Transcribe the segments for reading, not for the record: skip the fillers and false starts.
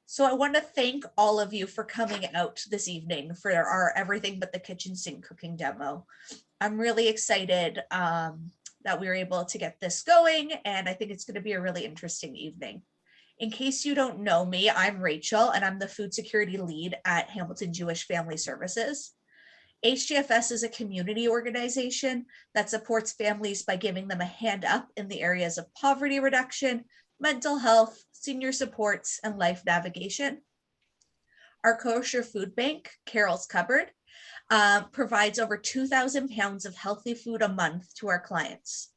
So I want to thank all of you for coming out this evening for our Everything But the Kitchen Sink cooking demo. I'm really excited that we were able to get this going, and I think it's going to be a really interesting evening. In case you don't know me, I'm Rachel, and I'm the food security lead at Hamilton Jewish Family Services. HJFS is a community organization that supports families by giving them a hand up in the areas of poverty reduction, mental health, senior supports, and life navigation. Our kosher food bank, Carol's Cupboard, provides over 2,000 pounds of healthy food a month to our clients.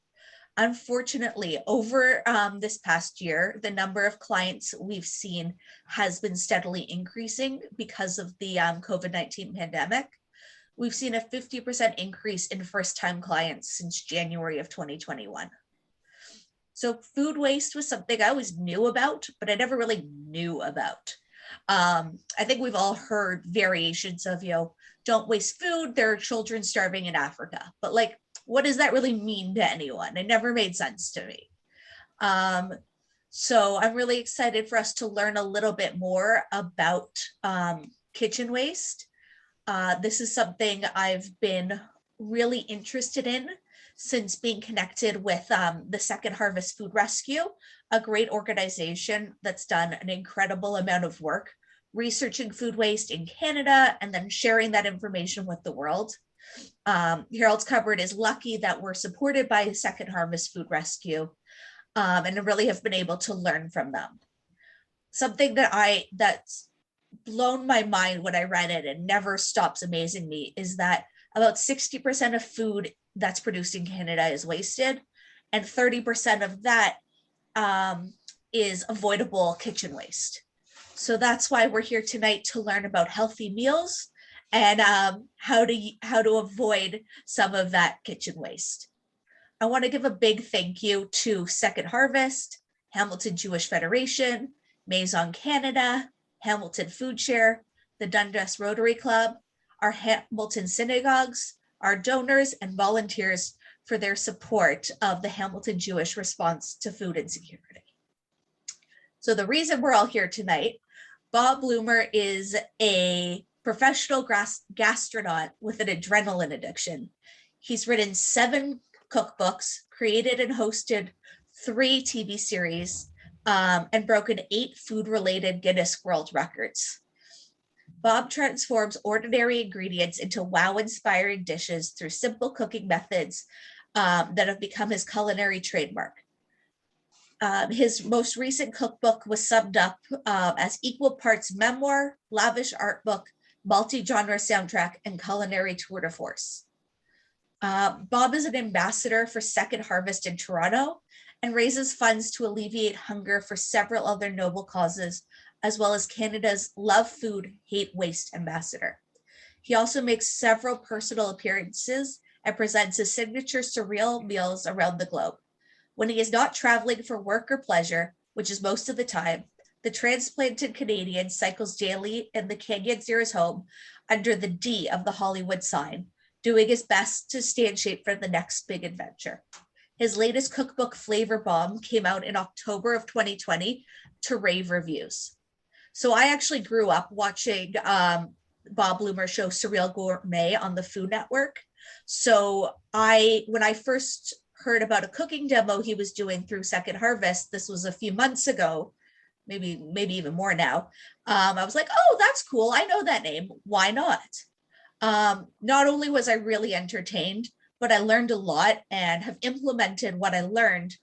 Unfortunately, over this past year, the number of clients we've seen has been steadily increasing because of the COVID-19 pandemic. We've seen a 50% increase in first-time clients since January of 2021. So food waste was something I always knew about, but I never really knew about. I think we've all heard variations of, don't waste food, there are children starving in Africa. But like, what does that really mean to anyone? It never made sense to me. So I'm really excited for us to learn a little bit more about kitchen waste. This is something I've been really interested in since being connected with the Second Harvest Food Rescue, a great organization that's done an incredible amount of work researching food waste in Canada and then sharing that information with the world. Harold's Cupboard is lucky that we're supported by Second Harvest Food Rescue and really have been able to learn from them. Something that's blown my mind when I read it and never stops amazing me is that about 60% of food that's produced in Canada is wasted, and 30% of that is avoidable kitchen waste. So that's why we're here tonight, to learn about healthy meals and how to avoid some of that kitchen waste. I want to give a big thank you to Second Harvest, Hamilton Jewish Federation, Maison Canada, Hamilton Food Share, the Dundas Rotary Club, our Hamilton synagogues, our donors and volunteers for their support of the Hamilton Jewish response to food insecurity. So the reason we're all here tonight, Bob Blumer is a professional gastronaut with an adrenaline addiction. He's written 7 cookbooks, created and hosted 3 TV series, and broken 8 food-related Guinness World Records. Bob transforms ordinary ingredients into wow-inspiring dishes through simple cooking methods that have become his culinary trademark. His most recent cookbook was summed up as equal parts memoir, lavish art book, multi-genre soundtrack, and culinary tour de force. Bob is an ambassador for Second Harvest in Toronto and raises funds to alleviate hunger for several other noble causes, as well as Canada's Love Food, Hate Waste ambassador. He also makes several personal appearances and presents his signature surreal meals around the globe. When he is not traveling for work or pleasure, which is most of the time, the transplanted Canadian cycles daily in the canyons near his home under the D of the Hollywood sign, doing his best to stay in shape for the next big adventure. His latest cookbook, Flavor Bomb, came out in October of 2020 to rave reviews. So I actually grew up watching Bob Blumer's show Surreal Gourmet on the Food Network. So when I first heard about a cooking demo he was doing through Second Harvest, this was a few months ago, maybe even more now, I was like, oh, that's cool. I know that name. Why not? Not only was I really entertained, but I learned a lot and have implemented what I learned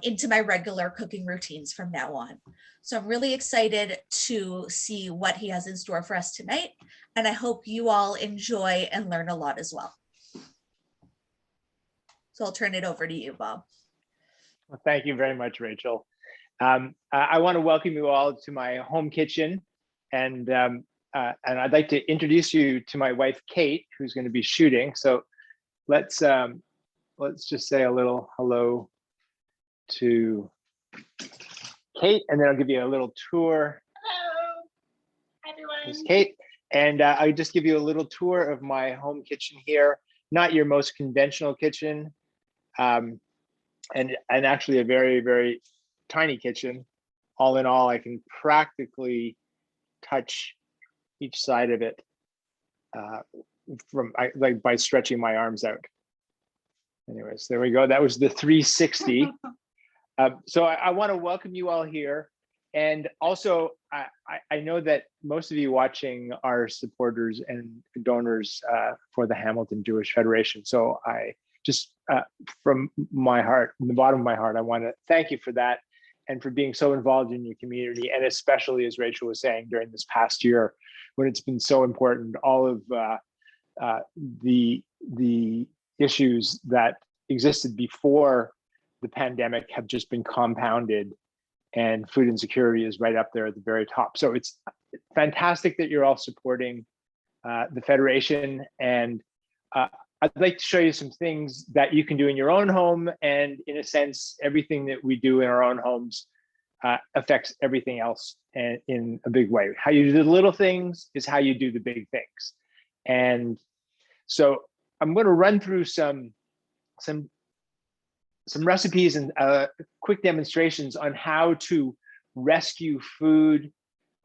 into my regular cooking routines from now on. So I'm really excited to see what he has in store for us tonight. And I hope you all enjoy and learn a lot as well. So I'll turn it over to you, Bob. Well, thank you very much, Rachel. I want to welcome you all to my home kitchen. And I'd like to introduce you to my wife, Kate, who's going to be shooting. So let's just say a little hello to Kate, and then I'll give you a little tour. Hello, everyone. This is Kate, and I'll just give you a little tour of my home kitchen here. Not your most conventional kitchen, and actually a very, very tiny kitchen. all in all, I can practically touch each side of it like by stretching my arms out. Anyways, there we go. That was the 360. So I want to welcome you all here. And also, I know that most of you watching are supporters and donors for the Hamilton Jewish Federation. So I just, from my heart, from the bottom of my heart, I want to thank you for that and for being so involved in your community. And especially, as Rachel was saying, during this past year, when it's been so important, all of the issues that existed before the pandemic have just been compounded, and food insecurity is right up there at the very top. So it's fantastic that you're all supporting the Federation. And I'd like to show you some things that you can do in your own home. And in a sense, everything that we do in our own homes affects everything else in a big way. How you do the little things is how you do the big things. And so I'm going to run through some recipes and quick demonstrations on how to rescue food,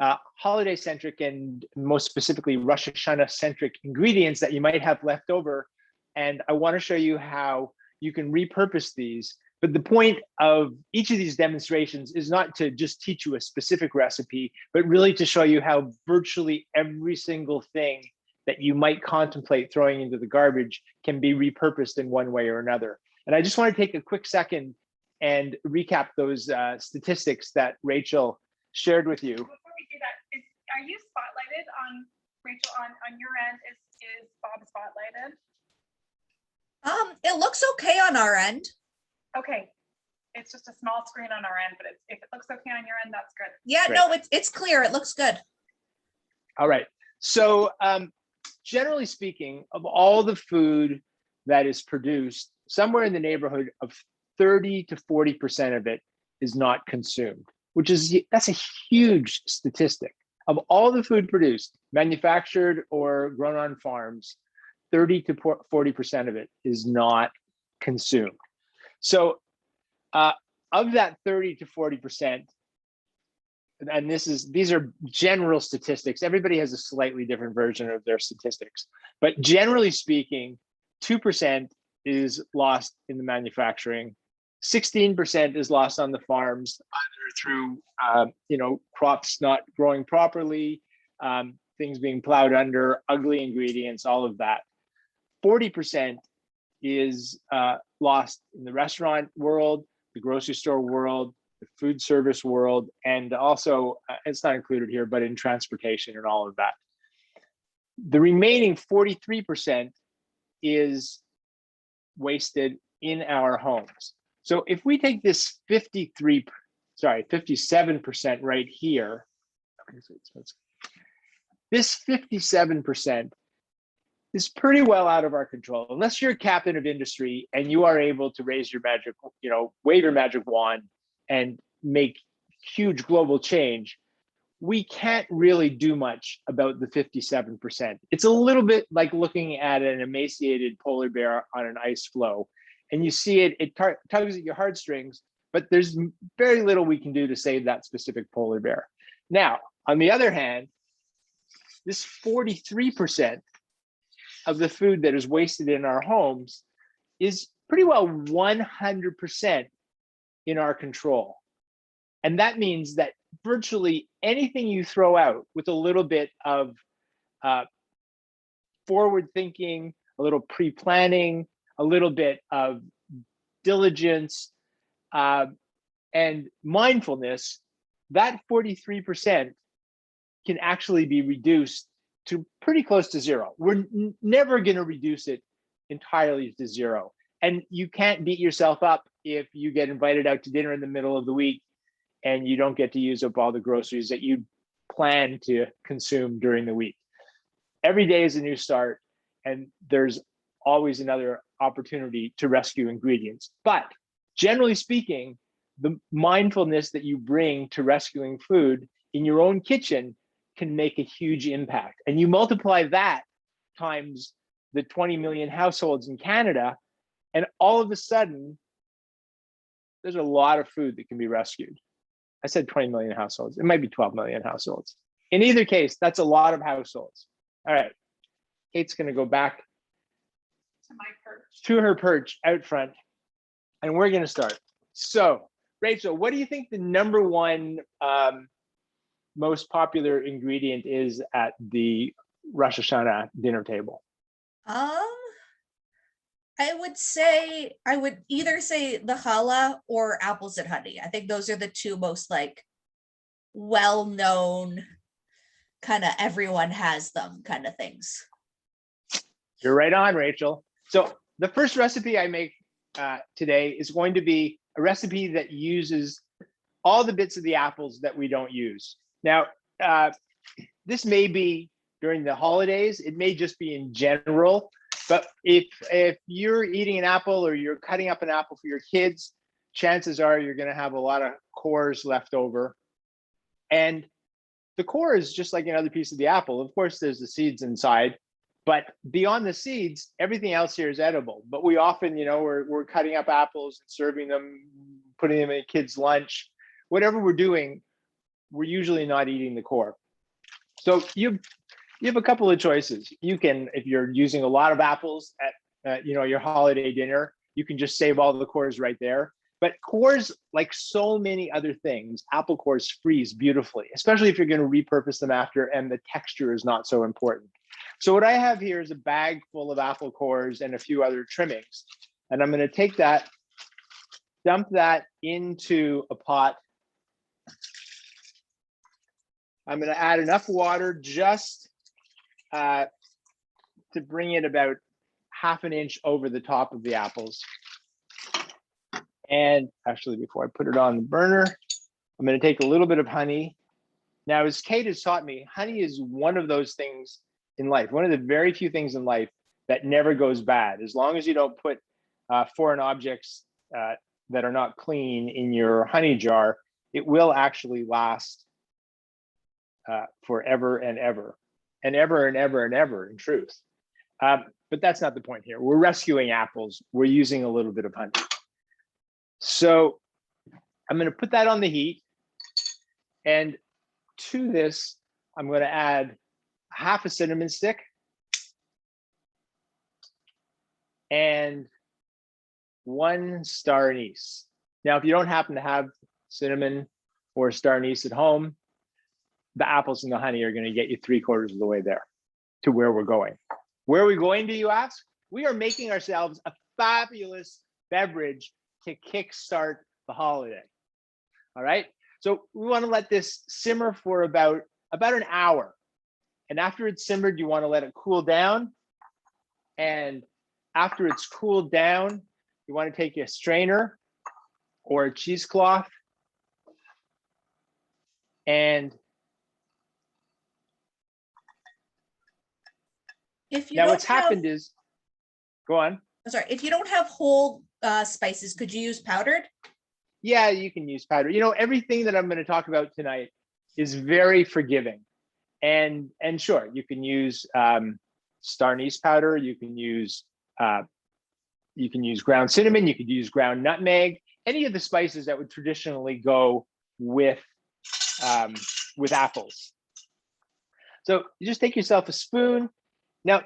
holiday-centric and most specifically Rosh Hashanah-centric ingredients that you might have left over. And I want to show you how you can repurpose these. But the point of each of these demonstrations is not to just teach you a specific recipe, but really to show you how virtually every single thing that you might contemplate throwing into the garbage can be repurposed in one way or another. And I just want to take a quick second and recap those statistics that Rachel shared with you. Before we do that, are you spotlighted on, Rachel, on your end? Is Bob spotlighted? It looks okay on our end. Okay, it's just a small screen on our end, but if it looks okay on your end, that's good. Yeah, Great. no, it's clear. It looks good. All right. So generally speaking, of all the food that is produced, somewhere in the neighborhood of 30 to 40% of it is not consumed, that's a huge statistic. Of all the food produced, manufactured or grown on farms, 30 to 40% of it is not consumed. So of that 30 to 40%, and these are general statistics. Everybody has a slightly different version of their statistics, but generally speaking, 2% is lost in the manufacturing, 16% is lost on the farms, either through crops not growing properly, things being plowed under, ugly ingredients, all of that. 40% is lost in the restaurant world, the grocery store world, the food service world, and also, it's not included here, but in transportation and all of that. The remaining 43% is wasted in our homes. So if we take this 57% right here, this 57% is pretty well out of our control. Unless you're a captain of industry and you are able to raise your magic, wave your magic wand and make huge global change, we can't really do much about the 57%. It's a little bit like looking at an emaciated polar bear on an ice floe, and you see it tugs at your heartstrings, but there's very little we can do to save that specific polar bear. Now, on the other hand, this 43% of the food that is wasted in our homes is pretty well 100% in our control. And that means that virtually anything you throw out with a little bit of forward thinking, a little pre-planning, a little bit of diligence, and mindfulness, that 43% can actually be reduced to pretty close to zero. We're never going to reduce it entirely to zero. And you can't beat yourself up if you get invited out to dinner in the middle of the week and you don't get to use up all the groceries that you plan to consume during the week. Every day is a new start, and there's always another opportunity to rescue ingredients. But generally speaking, the mindfulness that you bring to rescuing food in your own kitchen can make a huge impact. And you multiply that times the 20 million households in Canada, and all of a sudden, there's a lot of food that can be rescued. I said 20 million households. It might be 12 million households. In either case, that's a lot of households. All right, Kate's going to go back To my perch. to her perch out front, and we're going to start. So, Rachel, what do you think the number one most popular ingredient is at the Rosh Hashanah dinner table? I would say I would either say the challah or apples and honey. I think those are the two most like well-known, kind of everyone has them kind of things. You're right on, Rachel. So the first recipe I make today is going to be a recipe that uses all the bits of the apples that we don't use. Now, this may be during the holidays. It may just be in general. But if you're eating an apple or you're cutting up an apple for your kids, chances are you're going to have a lot of cores left over. And the core is just like another piece of the apple. Of course, there's the seeds inside, but beyond the seeds, everything else here is edible. But we often, we're cutting up apples and serving them, putting them in a kid's lunch. Whatever we're doing, we're usually not eating the core. So you have a couple of choices. You can, if you're using a lot of apples at your holiday dinner, you can just save all the cores right there. But cores, like so many other things, apple cores freeze beautifully, especially if you're going to repurpose them after and the texture is not so important. So what I have here is a bag full of apple cores and a few other trimmings. And I'm going to take that, dump that into a pot. I'm going to add enough water just to bring it about half an inch over the top of the apples. And actually, before I put it on the burner, I'm going to take a little bit of honey. Now, as Kate has taught me, honey is one of those things in life, one of the very few things in life that never goes bad. As long as you don't put foreign objects that are not clean in your honey jar, it will actually last forever and ever. And ever and ever and ever, in truth. But that's not the point here. We're rescuing apples. We're using a little bit of honey. So I'm going to put that on the heat. And to this, I'm going to add half a cinnamon stick and 1 star anise. Now, if you don't happen to have cinnamon or star anise at home, the apples and the honey are going to get you 3/4 of the way there to where we're going. Where are we going, do you ask? We are making ourselves a fabulous beverage to kickstart the holiday. All right. So we want to let this simmer for about an hour. And after it's simmered, you want to let it cool down. And after it's cooled down, you want to take a strainer or a cheesecloth and now what's happened is, go on. I'm sorry, if you don't have whole spices, could you use powdered? Yeah, you can use powder. Everything that I'm going to talk about tonight is very forgiving. And sure, you can use star anise powder, you can use ground cinnamon, you could use ground nutmeg, any of the spices that would traditionally go with apples. So you just take yourself a spoon. Now,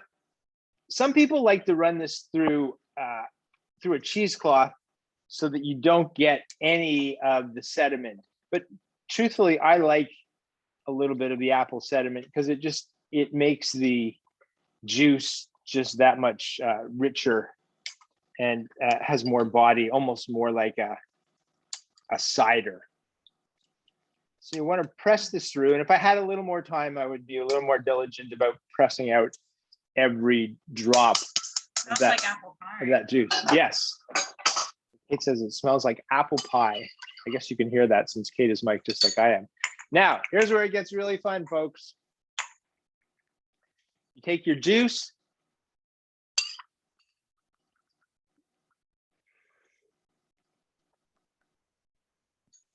some people like to run this through a cheesecloth so that you don't get any of the sediment. But truthfully, I like a little bit of the apple sediment because it makes the juice just that much richer and has more body, almost more like a cider. So you want to press this through. And if I had a little more time, I would be a little more diligent about pressing out every drop of that, like apple pie. of that juice. Yes. It says it smells like apple pie. I guess you can hear that since Kate is mic'd just like I am. Now, here's where it gets really fun, folks. You take your juice.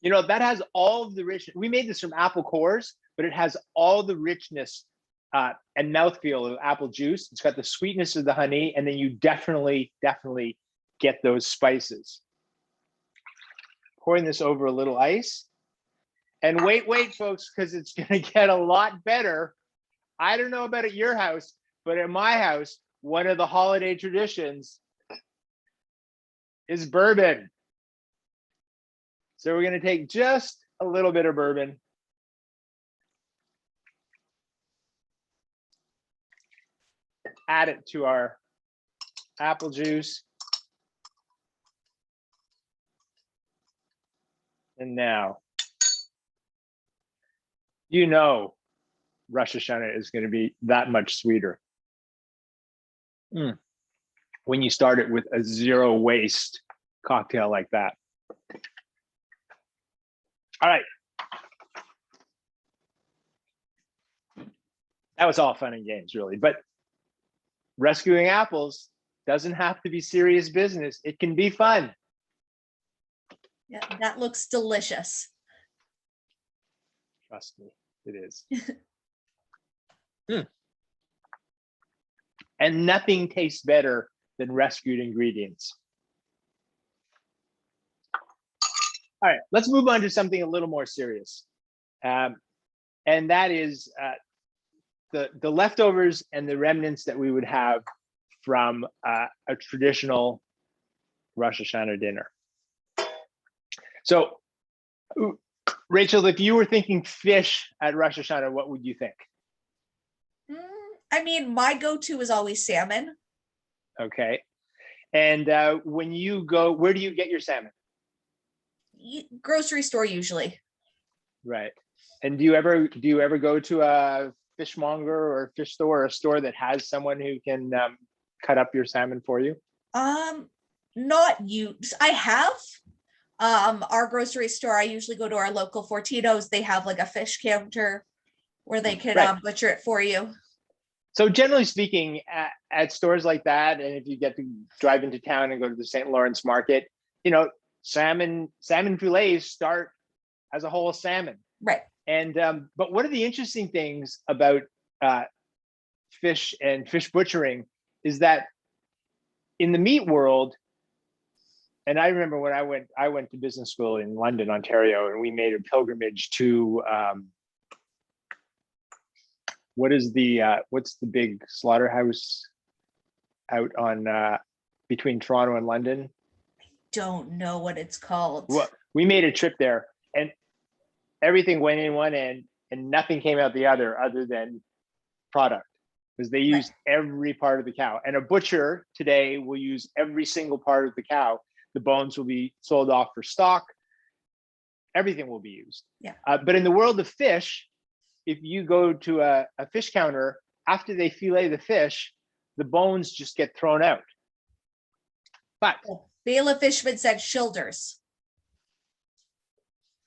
That has all of the richness. We made this from apple cores, but it has all the richness and mouthfeel of apple juice. It's got the sweetness of the honey, and then you definitely get those spices. Pouring this over a little ice. And wait, folks, because it's going to get a lot better. I don't know about at your house, but at my house, one of the holiday traditions is bourbon. So we're going to take just a little bit of bourbon. Add it to our apple juice. And now, you know, Rosh Hashanah is going to be that much sweeter. When you start it with a zero waste cocktail like that. All right. That was all fun and games, really. But rescuing apples doesn't have to be serious business. It can be fun. Yeah, that looks delicious. Trust me, it is. And nothing tastes better than rescued ingredients. All right, let's move on to something a little more serious. And that is the leftovers and the remnants that we would have from a traditional Rosh Hashanah dinner. So, Rachel, if you were thinking fish at Rosh Hashanah, what would you think? I mean, my go-to is always salmon. Okay. And when you go, where do you get your salmon? Grocery store usually. Right. And do you ever go to a fishmonger or a fish store or a store that has someone who can cut up your salmon for you? Not you. I have. Our grocery store, I usually go to our local Fortinos. They have like a fish counter where they could butcher it for you. So generally speaking, at stores like that, and if you get to drive into town and go to the St. Lawrence market, you know, salmon fillets start as a whole salmon. Right. And but one of the interesting things about fish and fish butchering is that in the meat world, and I remember when I went to business school in London, Ontario, and we made a pilgrimage to what's the big slaughterhouse out on between Toronto and London? Don't know what it's called. Well, we made a trip there, and everything went in one end and nothing came out the other than product, because they used every part of the cow. And a butcher today will use every single part of the cow. The bones will be sold off for stock. Everything will be used. Yeah. But in the world of fish, if you go to a fish counter, after they fillet the fish, the bones just get thrown out. But Bela Fishman said shoulders.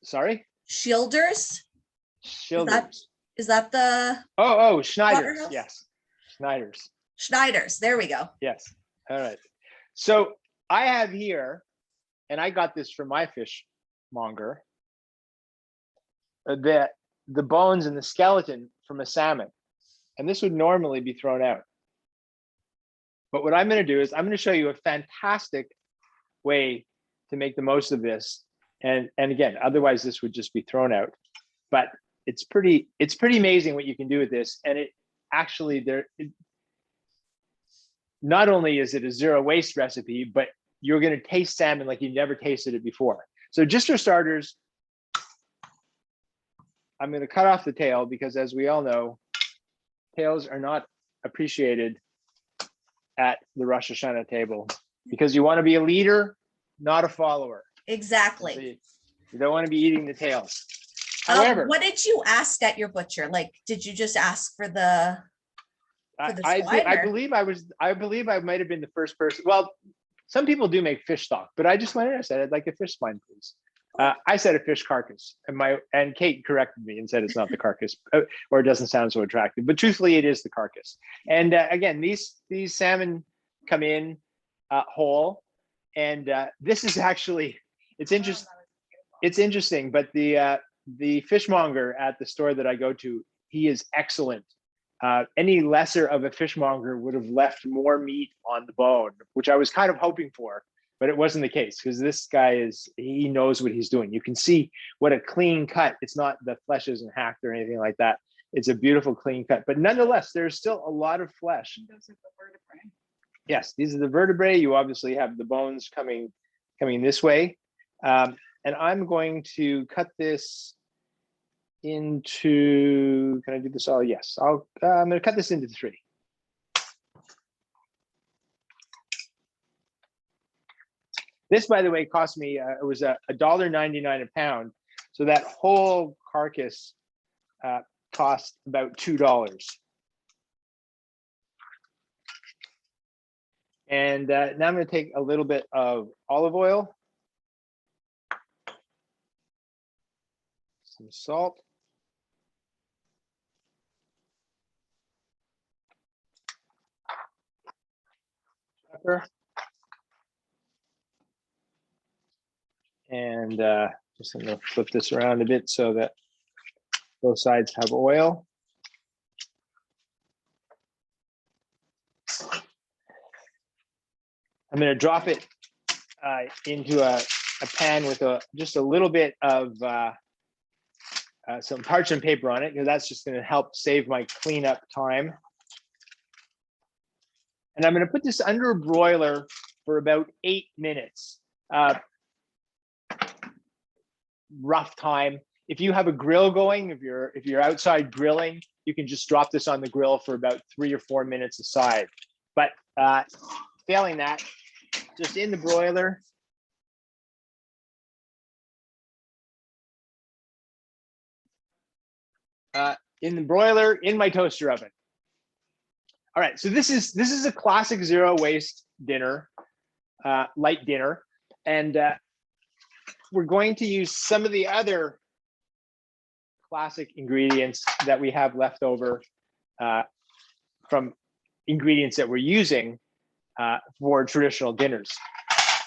Sorry? Shoulders? Shoulders. Is that the? Oh, Schneiders. Yes. Schneiders. Schneiders. There we go. Yes. All right. So I have here, and I got this from my fishmonger, that the bones and the skeleton from a salmon. And this would normally be thrown out. But what I'm going to do is I'm going to show you a fantastic way to make the most of this. And again, otherwise this would just be thrown out. But it's pretty amazing what you can do with this. And it actually, not only is it a zero waste recipe, but you're going to taste salmon like you've never tasted it before. So just for starters, I'm going to cut off the tail, because as we all know, tails are not appreciated at the Rosh Hashanah table, because you want to be a leader, not a follower. Exactly. So you don't want to be eating the tails. However, what did you ask at your butcher? Like, did you just ask for the? I believe I might have been the first person. Well, some people do make fish stock, but I just went in and said, I'd like a fish spine, please. I said a fish carcass, and Kate corrected me and said it's not the carcass, or it doesn't sound so attractive. But truthfully, it is the carcass. And again, these salmon come in whole, and this is actually it's interesting. But the fishmonger at the store that I go to, he is excellent. Any lesser of a fishmonger would have left more meat on the bone, which I was kind of hoping for. but it wasn't the case because this guy he knows what he's doing. You can see what a clean cut. It's not, the flesh isn't hacked or anything like that. It's a beautiful clean cut, but nonetheless, there's still a lot of flesh. Those are the vertebrae. Yes, these are the vertebrae. You obviously have the bones coming this way. And I'm going to cut this into, can I do this all? Yes, I'm going to cut this into 3. This, by the way, cost me, it was $1.99 a pound. So that whole carcass cost about $2. And now I'm going to take a little bit of olive oil, some salt, pepper, and just going to flip this around a bit so that both sides have oil. I'm going to drop it into a pan with just a little bit of some parchment paper on it, because that's just going to help save my cleanup time. And I'm going to put this under a broiler for about 8 minutes. Rough time. If you have a grill going, if you're outside grilling, you can just drop this on the grill for about 3 or 4 minutes aside. But failing that, just in the broiler. In the broiler, in my toaster oven. All right, so this is a classic zero waste dinner, light dinner, and we're going to use some of the other classic ingredients that we have left over from ingredients that we're using for traditional dinners.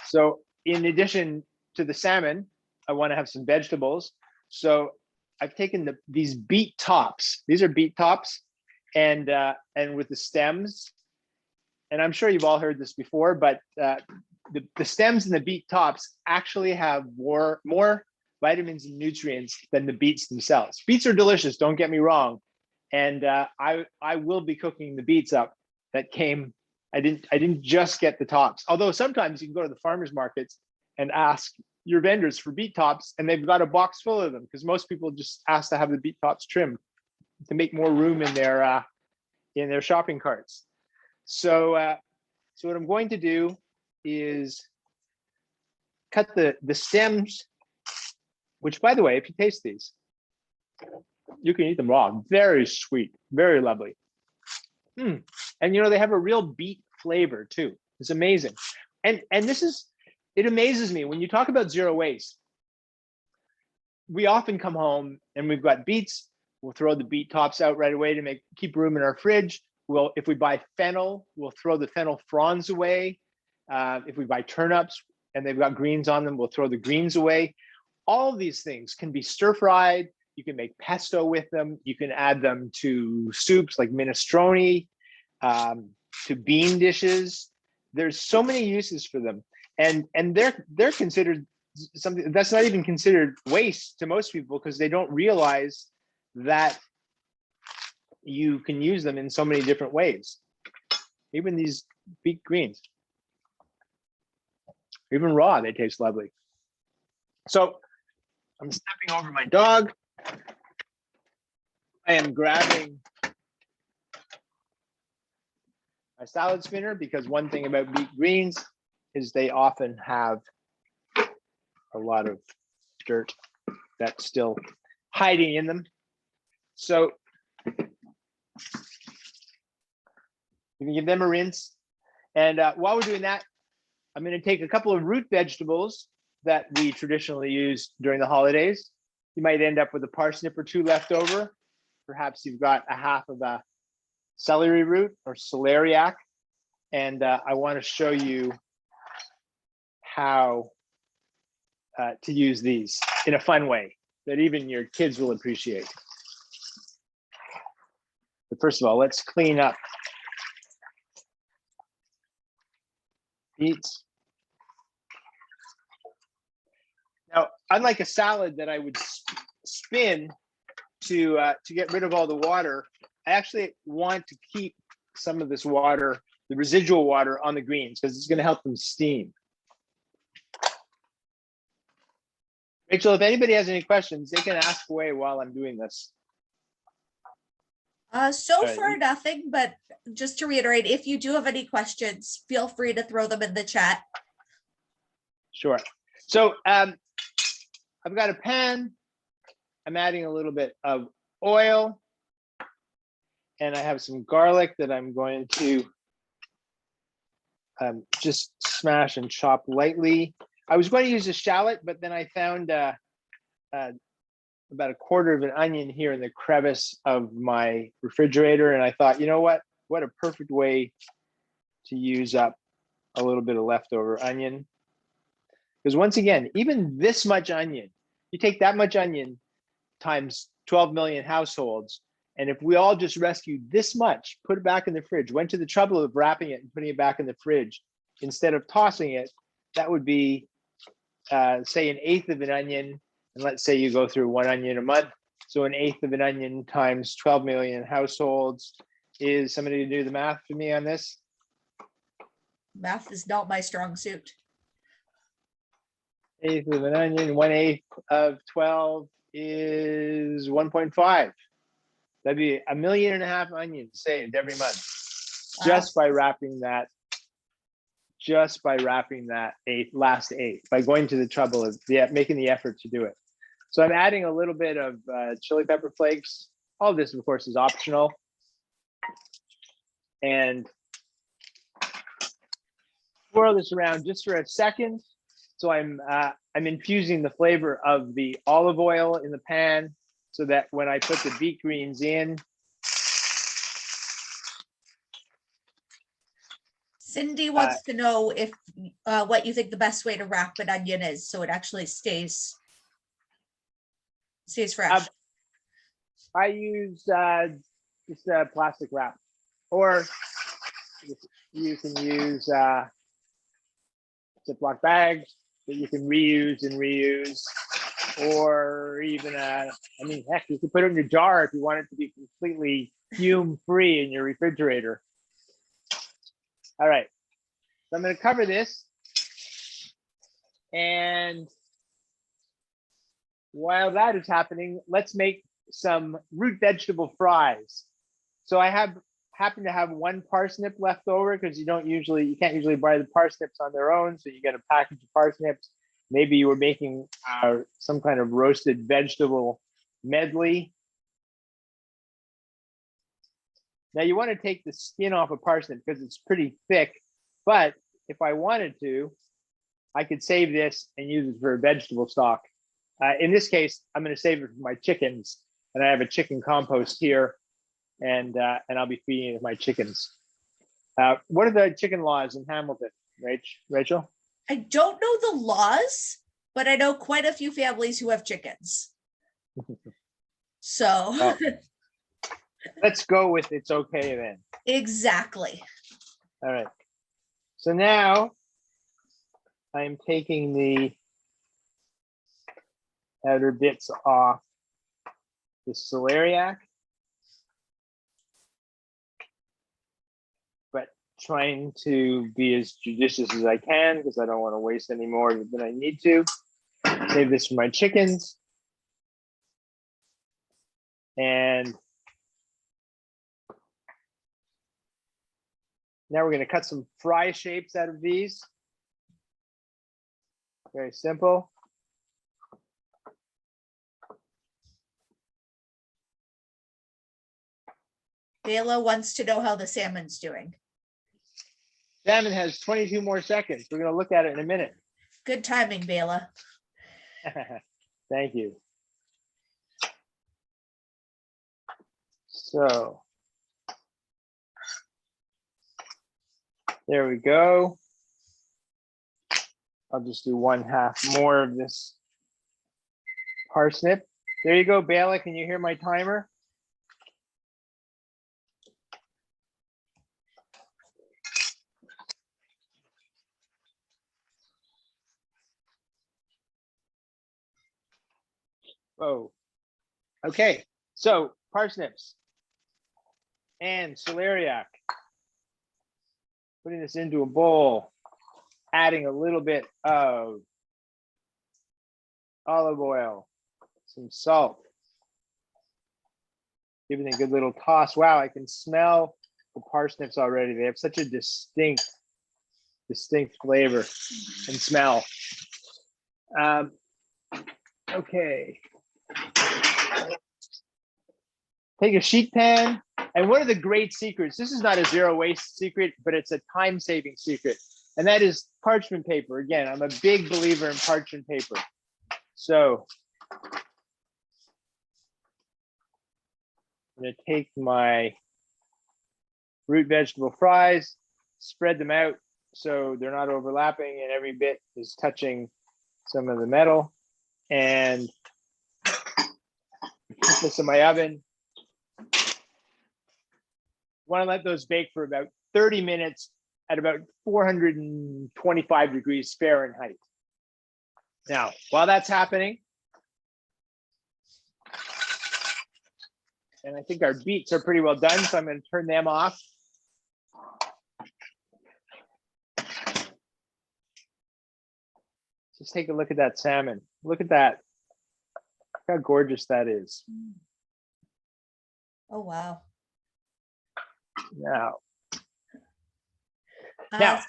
So in addition to the salmon, I want to have some vegetables. So I've taken these beet tops. These are beet tops, and with the stems. And I'm sure you've all heard this before, but the stems and the beet tops actually have more vitamins and nutrients than the beets themselves. Beets are delicious, don't get me wrong. And I will be cooking the beets up that came. I didn't just get the tops. Although sometimes you can go to the farmers markets and ask your vendors for beet tops, and they've got a box full of them, because most people just ask to have the beet tops trimmed to make more room in their shopping carts. So what I'm going to do is cut the stems, which, by the way, if you taste these, you can eat them raw. Very sweet, very lovely. And they have a real beet flavor too. It's amazing. And it amazes me when you talk about zero waste. We often come home and we've got beets. We'll throw the beet tops out right away to keep room in our fridge. If we buy fennel, we'll throw the fennel fronds away. If we buy turnips and they've got greens on them, we'll throw the greens away. All of these things can be stir-fried. You can make pesto with them. You can add them to soups like minestrone, to bean dishes. There's so many uses for them. And they're considered something that's not even considered waste to most people, because they don't realize that you can use them in so many different ways. Even these beet greens, even raw, they taste lovely. So I'm stepping over my dog. I am grabbing my salad spinner, because one thing about beet greens is they often have a lot of dirt that's still hiding in them. So you can give them a rinse. And while we're doing that, I'm going to take a couple of root vegetables that we traditionally use during the holidays. You might end up with a parsnip or 2 left over. Perhaps you've got a half of a celery root or celeriac. And I want to show you how to use these in a fun way that even your kids will appreciate. But first of all, let's clean up beets. unlike a salad that I would spin to get rid of all the water, I actually want to keep some of this water, the residual water, on the greens because it's going to help them steam. Rachel, if anybody has any questions, they can ask away while I'm doing this. So far, nothing, but just to reiterate, if you do have any questions, feel free to throw them in the chat. Sure. So I've got a pan. I'm adding a little bit of oil, and I have some garlic that I'm going to just smash and chop lightly. I was going to use a shallot, but then I found about a quarter of an onion here in the crevice of my refrigerator. And I thought, you know what a perfect way to use up a little bit of leftover onion. Because once again, even this much onion, you take that much onion times 12 million households. And if we all just rescued this much, put it back in the fridge, went to the trouble of wrapping it and putting it back in the fridge, instead of tossing it, that would be, say, 1/8 of an onion. And let's say you go through 1 onion a month. So 1/8 of an onion times 12 million households. Is somebody to do the math for me on this? Math is not my strong suit. 1/8 of an onion, 1/8 of 12 is 1.5. That'd be 1.5 million onions saved every month. Wow. Just by wrapping that last 8, by going to the trouble of making the effort to do it. So I'm adding a little bit of chili pepper flakes. All of this, of course, is optional. And swirl this around just for a second. So I'm infusing the flavor of the olive oil in the pan so that when I put the beet greens in. Cindy wants to know if what you think the best way to wrap an onion is so it actually stays fresh. I use just a plastic wrap, or you can use Ziploc bags that you can reuse and reuse, or even heck, you can put it in your jar if you want it to be completely fume-free in your refrigerator. All right, so I'm going to cover this, and while that is happening, let's make some root vegetable fries. So I happen to have 1 parsnip left over because you can't usually buy the parsnips on their own, so you get a package of parsnips. Maybe you were making some kind of roasted vegetable medley. Now you want to take the skin off a parsnip because it's pretty thick, but if I wanted to, I could save this and use it for a vegetable stock. In this case, I'm going to save it for my chickens, and I have a chicken compost here, and I'll be feeding it to my chickens. What are the chicken laws in Hamilton, Rachel? I don't know the laws, but I know quite a few families who have chickens. So Well, let's go with it's okay then. Exactly. All right. So now I'm taking the outer bits off the celeriac, but trying to be as judicious as I can because I don't want to waste any more than I need to. Save this for my chickens. And now we're going to cut some fry shapes out of these. Very simple. Bela wants to know how the salmon's doing. Salmon has 22 more seconds. We're going to look at it in a minute. Good timing, Bela. Thank you. So there we go. I'll just do 1/2 more of this parsnip. There you go, Bela. Can you hear my timer? Whoa. Okay, so parsnips and celeriac. Putting this into a bowl, adding a little bit of olive oil, some salt, giving it a good little toss. Wow, I can smell the parsnips already. They have such a distinct flavor and smell. Okay. Take a sheet pan. And one of the great secrets, this is not a zero waste secret, but it's a time-saving secret. And that is parchment paper. Again, I'm a big believer in parchment paper. So I'm gonna take my root vegetable fries, spread them out so they're not overlapping and every bit is touching some of the metal. And put this in my oven. Want to let those bake for about 30 minutes at about 425 degrees Fahrenheit. Now, while that's happening, and I think our beets are pretty well done, so I'm going to turn them off. Just take a look at that salmon. Look at that. Look how gorgeous that is. Oh, wow. Now, Uh,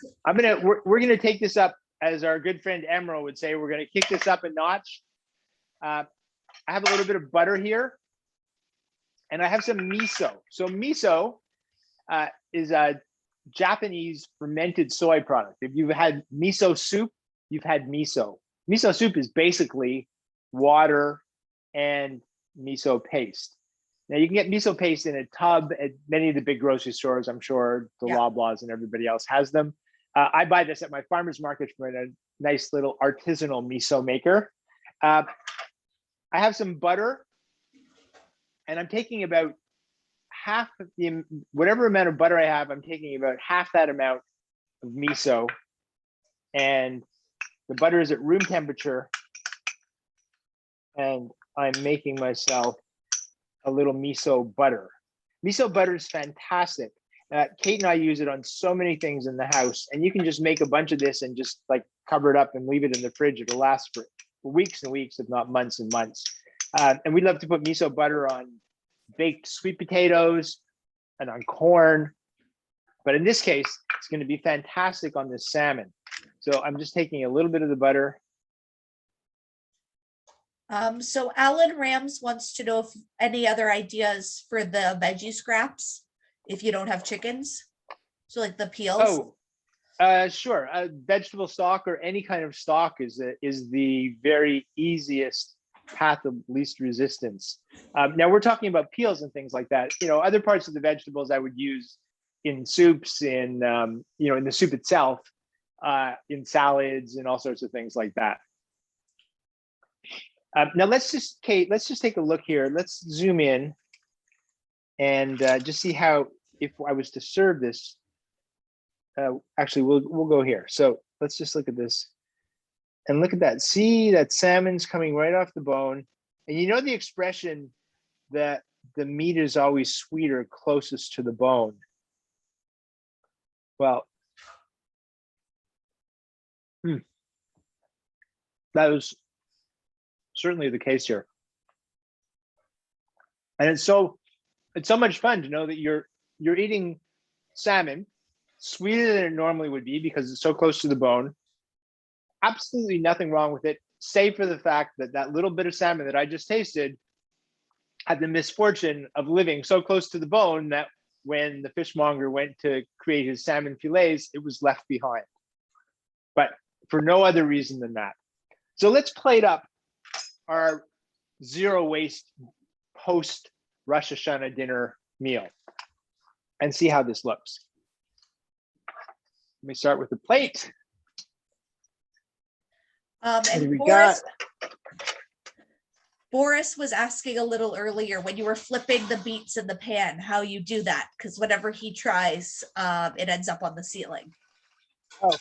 we're gonna take this up, as our good friend Emerald would say, we're gonna kick this up a notch. I have a little bit of butter here, and I have some miso. So miso is a Japanese fermented soy product. If you've had miso soup, you've had miso. Miso soup is basically water and miso paste. Now you can get miso paste in a tub at many of the big grocery stores. I'm sure the Loblaws and everybody else has them. I buy this at my farmer's market from a nice little artisanal miso maker. I have some butter, and I'm taking about half of the, whatever amount of butter I have, I'm taking about half that amount of miso. And the butter is at room temperature. And I'm making myself a little miso butter. Miso butter is fantastic. Kate and I use it on so many things in the house, and you can just make a bunch of this and just like cover it up and leave it in the fridge. It'll last for weeks and weeks, if not months and months. And we love to put miso butter on baked sweet potatoes and on corn. But in this case, it's going to be fantastic on this salmon. So I'm just taking a little bit of the butter. So Alan Rams wants to know if any other ideas for the veggie scraps, if you don't have chickens. So like the peels. Sure. Vegetable stock or any kind of stock is the very easiest path of least resistance. Now we're talking about peels and things like that. You know, other parts of the vegetables I would use in soups, in in the soup itself, in salads, and all sorts of things like that. Now Kate, let's just take a look here. Let's zoom in and just see how, if I was to serve this, actually we'll go here. So let's just look at this and look at that. See, that salmon's coming right off the bone. And you know the expression that the meat is always sweeter closest to the bone. Well, that was certainly the case here. And it's so much fun to know that you're eating salmon sweeter than it normally would be because it's so close to the bone. Absolutely nothing wrong with it, save for the fact that that little bit of salmon that I just tasted had the misfortune of living so close to the bone that when the fishmonger went to create his salmon fillets, it was left behind. But for no other reason than that. So let's plate up our zero waste post Rosh Hashanah dinner meal and see how this looks. Let me start with the plate. And Boris was asking a little earlier when you were flipping the beets in the pan, how you do that, because whenever he tries, it ends up on the ceiling. Oh.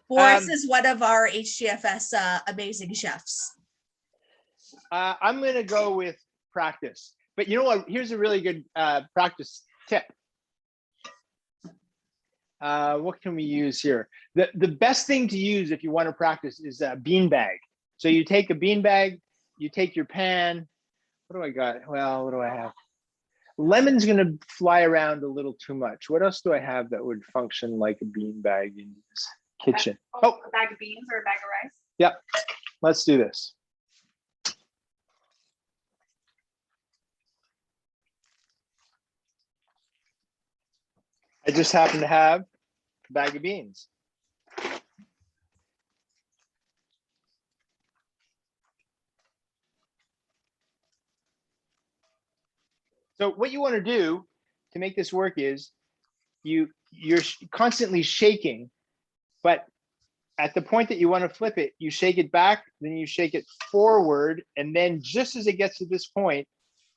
Boris is one of our HGFS amazing chefs. I'm going to go with practice. But you know what? Here's a really good practice tip. What can we use here? The best thing to use if you want to practice is a bean bag. So you take a bean bag, you take your pan. What do I got? Well, what do I have? Lemon's going to fly around a little too much. What else do I have that would function like a bean bag in this kitchen? Oh, a bag of beans or a bag of rice? Yep. Let's do this. I just happen to have a bag of beans. So what you want to do to make this work is you're constantly shaking, but at the point that you want to flip it, you shake it back, then you shake it forward, and then just as it gets to this point,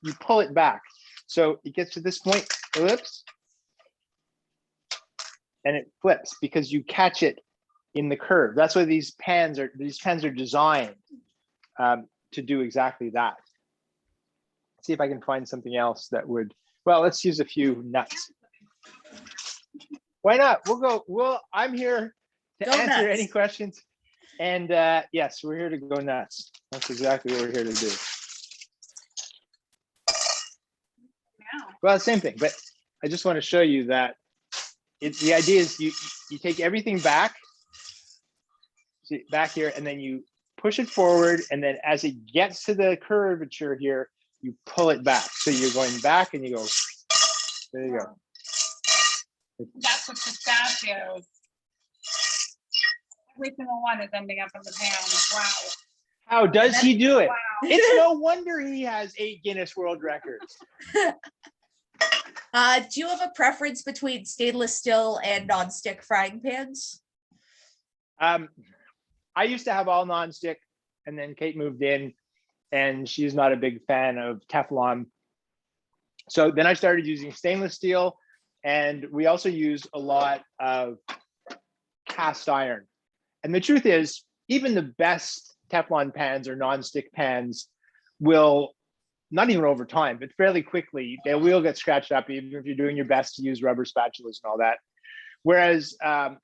you pull it back. So it gets to this point, whoops, and it flips because you catch it in the curve. That's why these pans are designed to do exactly that. Let's see if I can find something else that would, well, let's use a few nuts. Why not? I'm here to answer any questions. And yes, we're here to go nuts. That's exactly what we're here to do. Well, same thing, but I just want to show you that the idea is you take everything back, see, back here, and then you push it forward. And then as it gets to the curvature here, you pull it back. So you're going back and you go, there you go. That's what pistachios. Every single one is ending up in the pan. Wow. How does he do it? Wow. It's no wonder he has 8 Guinness World Records. Do you have a preference between stainless steel and nonstick frying pans? I used to have all nonstick, and then Kate moved in, and she's not a big fan of Teflon. So then I started using stainless steel, and we also use a lot of cast iron. And the truth is, even the best Teflon pans or nonstick pans will, not even over time, but fairly quickly, they will get scratched up, even if you're doing your best to use rubber spatulas and all that. Whereas a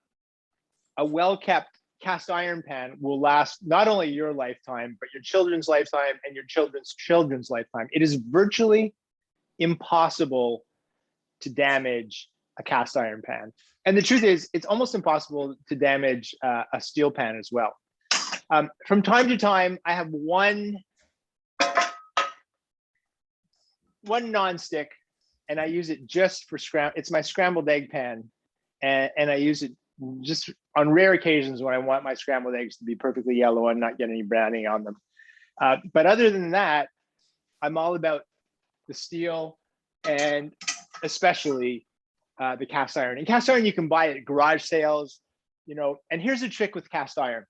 well-kept cast iron pan will last not only your lifetime, but your children's lifetime and your children's lifetime. It is virtually impossible to damage a cast iron pan. And the truth is, it's almost impossible to damage a steel pan as well. From time to time, I have one nonstick, and I use it just for it's my scrambled egg pan, and I use it just on rare occasions when I want my scrambled eggs to be perfectly yellow and not get any browning on them. But other than that, I'm all about the steel and especially the cast iron. And cast iron you can buy at garage sales, you know. And here's a trick with cast iron: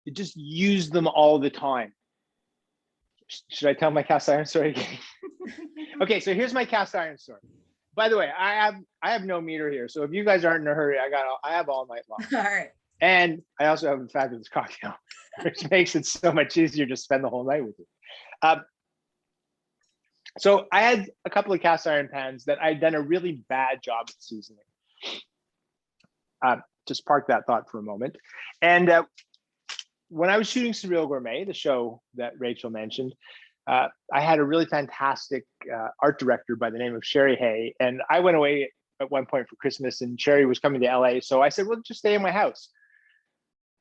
you just use them all the time. Should I tell my cast iron story again? Okay, so here's my cast iron story. By the way, I have no meter here, so if you guys aren't in a hurry, I have all night long. All right. And I also have a fabulous cocktail, which makes it so much easier to spend the whole night with you. So I had a couple of cast iron pans that I'd done a really bad job at seasoning. Just park that thought for a moment. And when I was shooting Surreal Gourmet, the show that Rachel mentioned, I had a really fantastic art director by the name of Sherry Hay. And I went away at one point for Christmas, and Sherry was coming to LA. So I said, well, just stay in my house.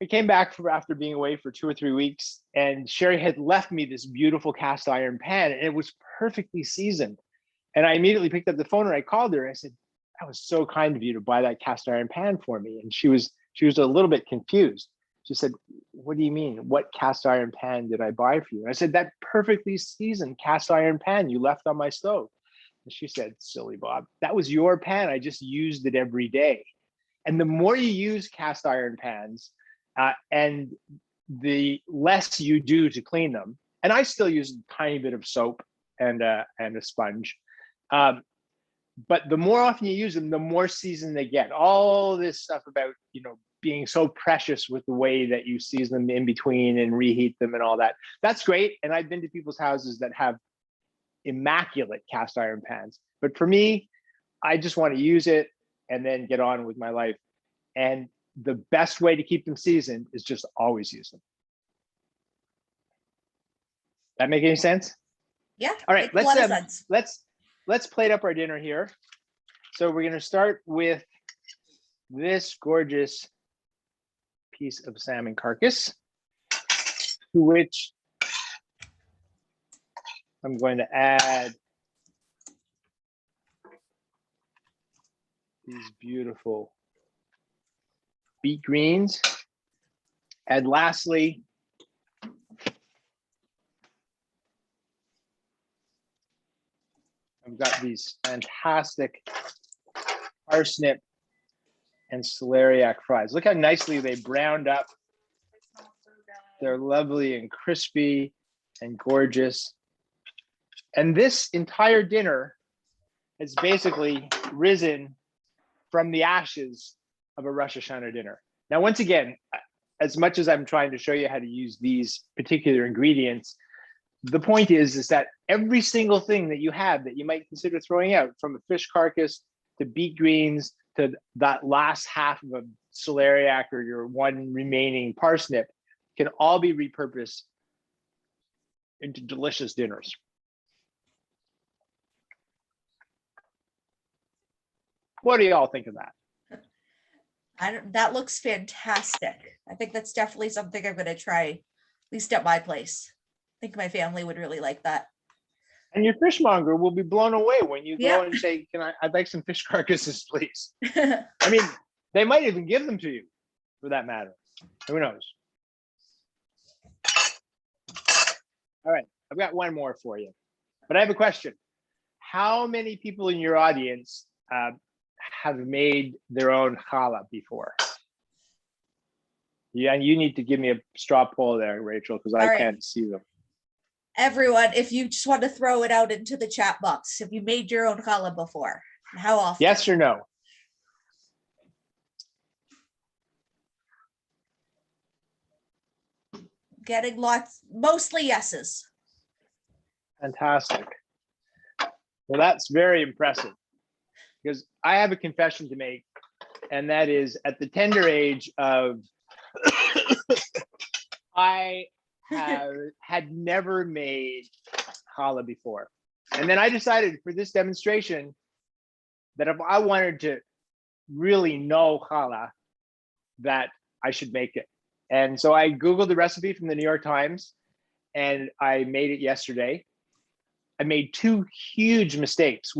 I came back after being away for 2 or 3 weeks, and Sherry had left me this beautiful cast iron pan, and it was perfectly seasoned. And I immediately picked up the phone and I called her. I said, that was so kind of you to buy that cast iron pan for me. And she was a little bit confused. She said, what do you mean? What cast iron pan did I buy for you? And I said, that perfectly seasoned cast iron pan you left on my stove. And she said, silly Bob, that was your pan. I just used it every day. And the more you use cast iron pans, and the less you do to clean them, and I still use a tiny bit of soap and a sponge, but the more often you use them, the more seasoned they get. All this stuff about, you know, being so precious with the way that you season them in between and reheat them and all that. That's great. And I've been to people's houses that have immaculate cast iron pans. But for me, I just want to use it and then get on with my life. And the best way to keep them seasoned is just always use them. That make any sense? Yeah. All right, makes a lot of sense. let's plate up our dinner here. So we're going to start with this gorgeous piece of salmon carcass, to which I'm going to add these beautiful beet greens. And lastly, I've got these fantastic parsnip and celeriac fries. Look how nicely they browned up. They're lovely and crispy and gorgeous. And this entire dinner has basically risen from the ashes of a Rosh Hashanah dinner. Now, once again, as much as I'm trying to show you how to use these particular ingredients, the point is that every single thing that you have that you might consider throwing out, from a fish carcass to beet greens to that last half of a celeriac or your one remaining parsnip, can all be repurposed into delicious dinners. What do y'all think of that? That looks fantastic. I think that's definitely something I'm going to try, at least at my place. I think my family would really like that. And your fishmonger will be blown away when you go and say, I'd like some fish carcasses, please. I mean, they might even give them to you, for that matter. Who knows? All right, I've got one more for you, but I have a question. How many people in your audience have made their own challah before? Yeah, and you need to give me a straw poll there, Rachel, because I can't see them. Everyone, if you just want to throw it out into the chat box, have you made your own challah before? How often? Yes or no? Getting lots, mostly yeses. Fantastic. Well, that's very impressive, because I have a confession to make, and that is, at the tender age of I had never made challah before. And then I decided for this demonstration that if I wanted to really know challah, that I should make it. And so I Googled the recipe from the New York Times, and I made it yesterday. I made two huge mistakes,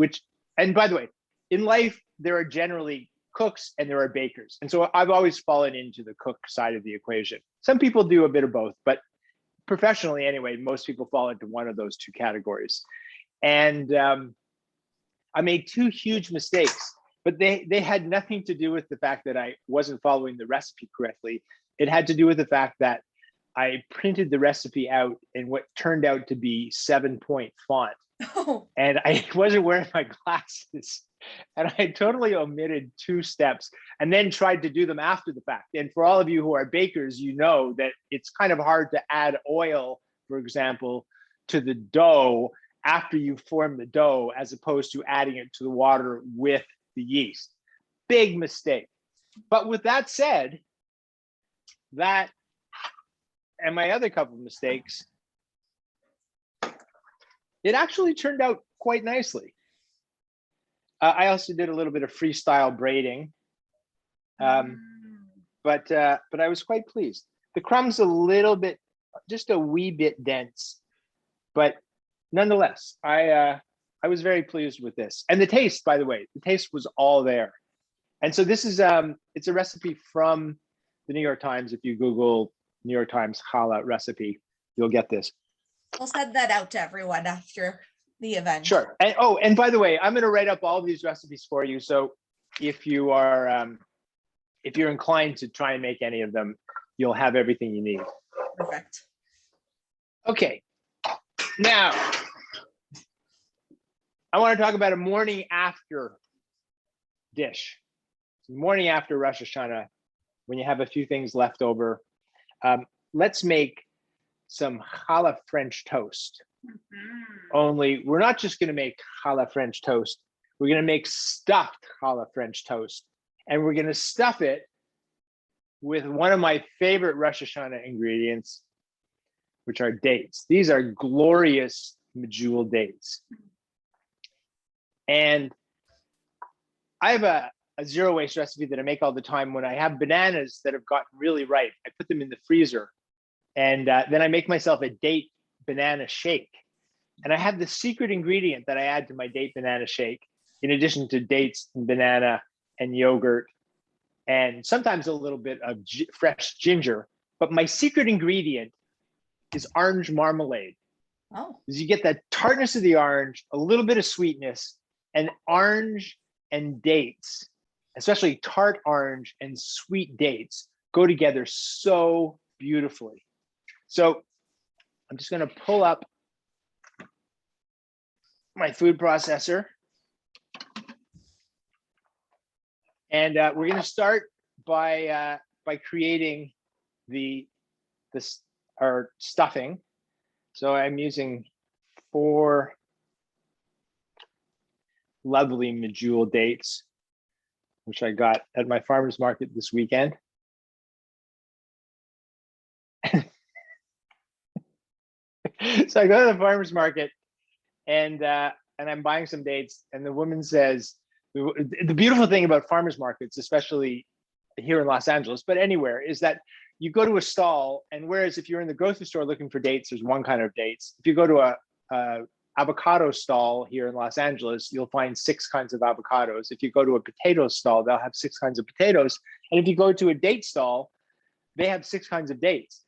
and by the way, in life, there are generally cooks and there are bakers. And so I've always fallen into the cook side of the equation. Some people do a bit of both, but professionally anyway, most people fall into one of those two categories. And I made two huge mistakes, but they had nothing to do with the fact that I wasn't following the recipe correctly. It had to do with the fact that I printed the recipe out in what turned out to be 7-point font. Oh. And I wasn't wearing my glasses. And I totally omitted two steps and then tried to do them after the fact. And for all of you who are bakers, you know that it's kind of hard to add oil, for example, to the dough after you form the dough, as opposed to adding it to the water with the yeast. Big mistake. But with that said, that and my other couple of mistakes, it actually turned out quite nicely. I also did a little bit of freestyle braiding, but I was quite pleased. The crumb's a little bit, just a wee bit dense, but nonetheless, I was very pleased with this. And the taste, by the way, the taste was all there. And so this is it's a recipe from the New York Times. If you Google New York Times challah recipe, you'll get this. We'll send that out to everyone after the event. Sure. And and by the way, I'm going to write up all of these recipes for you. So if you are, if you're inclined to try and make any of them, you'll have everything you need. Perfect. Okay. Now, I want to talk about a morning after dish. Morning after Rosh Hashanah when you have a few things left over, let's make some challah French toast. Only we're not just going to make challah French toast. We're going to make stuffed challah French toast. And we're going to stuff it with one of my favorite Rosh Hashanah ingredients, which are dates. These are glorious medjool dates. And I have a zero waste recipe that I make all the time. When I have bananas that have gotten really ripe, I put them in the freezer. And then I make myself a date banana shake. And I have the secret ingredient that I add to my date banana shake, in addition to dates and banana and yogurt, and sometimes a little bit of fresh ginger. But my secret ingredient is orange marmalade. Oh. Because you get that tartness of the orange, a little bit of sweetness, and orange and dates, especially tart orange and sweet dates, go together so beautifully. So I'm just going to pull up my food processor. And we're going to start by creating our stuffing. So I'm using 4 lovely medjool dates, which I got at my farmer's market this weekend. So I go to the farmer's market and I'm buying some dates, and the woman says, the beautiful thing about farmers markets, especially here in Los Angeles, but anywhere, is that you go to a stall, and whereas if you're in the grocery store looking for dates, there's one kind of dates. If you go to a avocado stall here in Los Angeles, you'll find 6 kinds of avocados. If you go to a potato stall, they'll have 6 kinds of potatoes. And if you go to a date stall, they have 6 kinds of dates.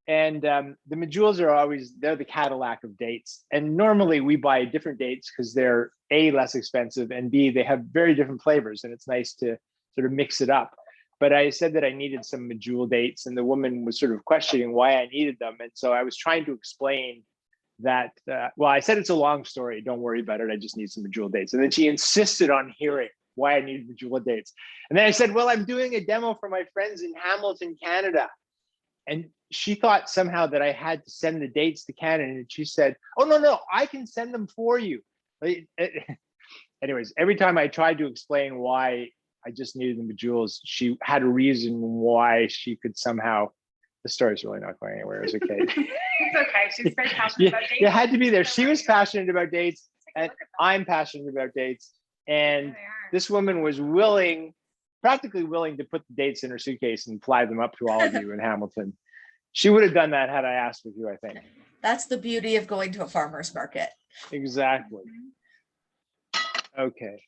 And the medjools are always, they're the Cadillac of dates. And normally we buy different dates because they're A, less expensive, and B, they have very different flavors, and it's nice to sort of mix it up. But I said that I needed some medjool dates, and the woman was sort of questioning why I needed them. And so I was trying to explain that, well, I said it's a long story, don't worry about it, I just need some medjool dates. And then she insisted on hearing why I needed medjool dates. And then I said, well, I'm doing a demo for my friends in Hamilton, Canada. And she thought somehow that I had to send the dates to Canada. And she said, oh, no, I can send them for you. Anyways, every time I tried to explain why I just needed the medjools, she had a reason why she could somehow, the story's really not going anywhere as a kid. It's okay, she's very passionate about dates. You had to be there. She was passionate about dates, and I'm passionate about dates. And this woman was practically willing to put the dates in her suitcase and fly them up to all of you in Hamilton. She would have done that had I asked with you, I think. That's the beauty of going to a farmer's market. Exactly. Okay.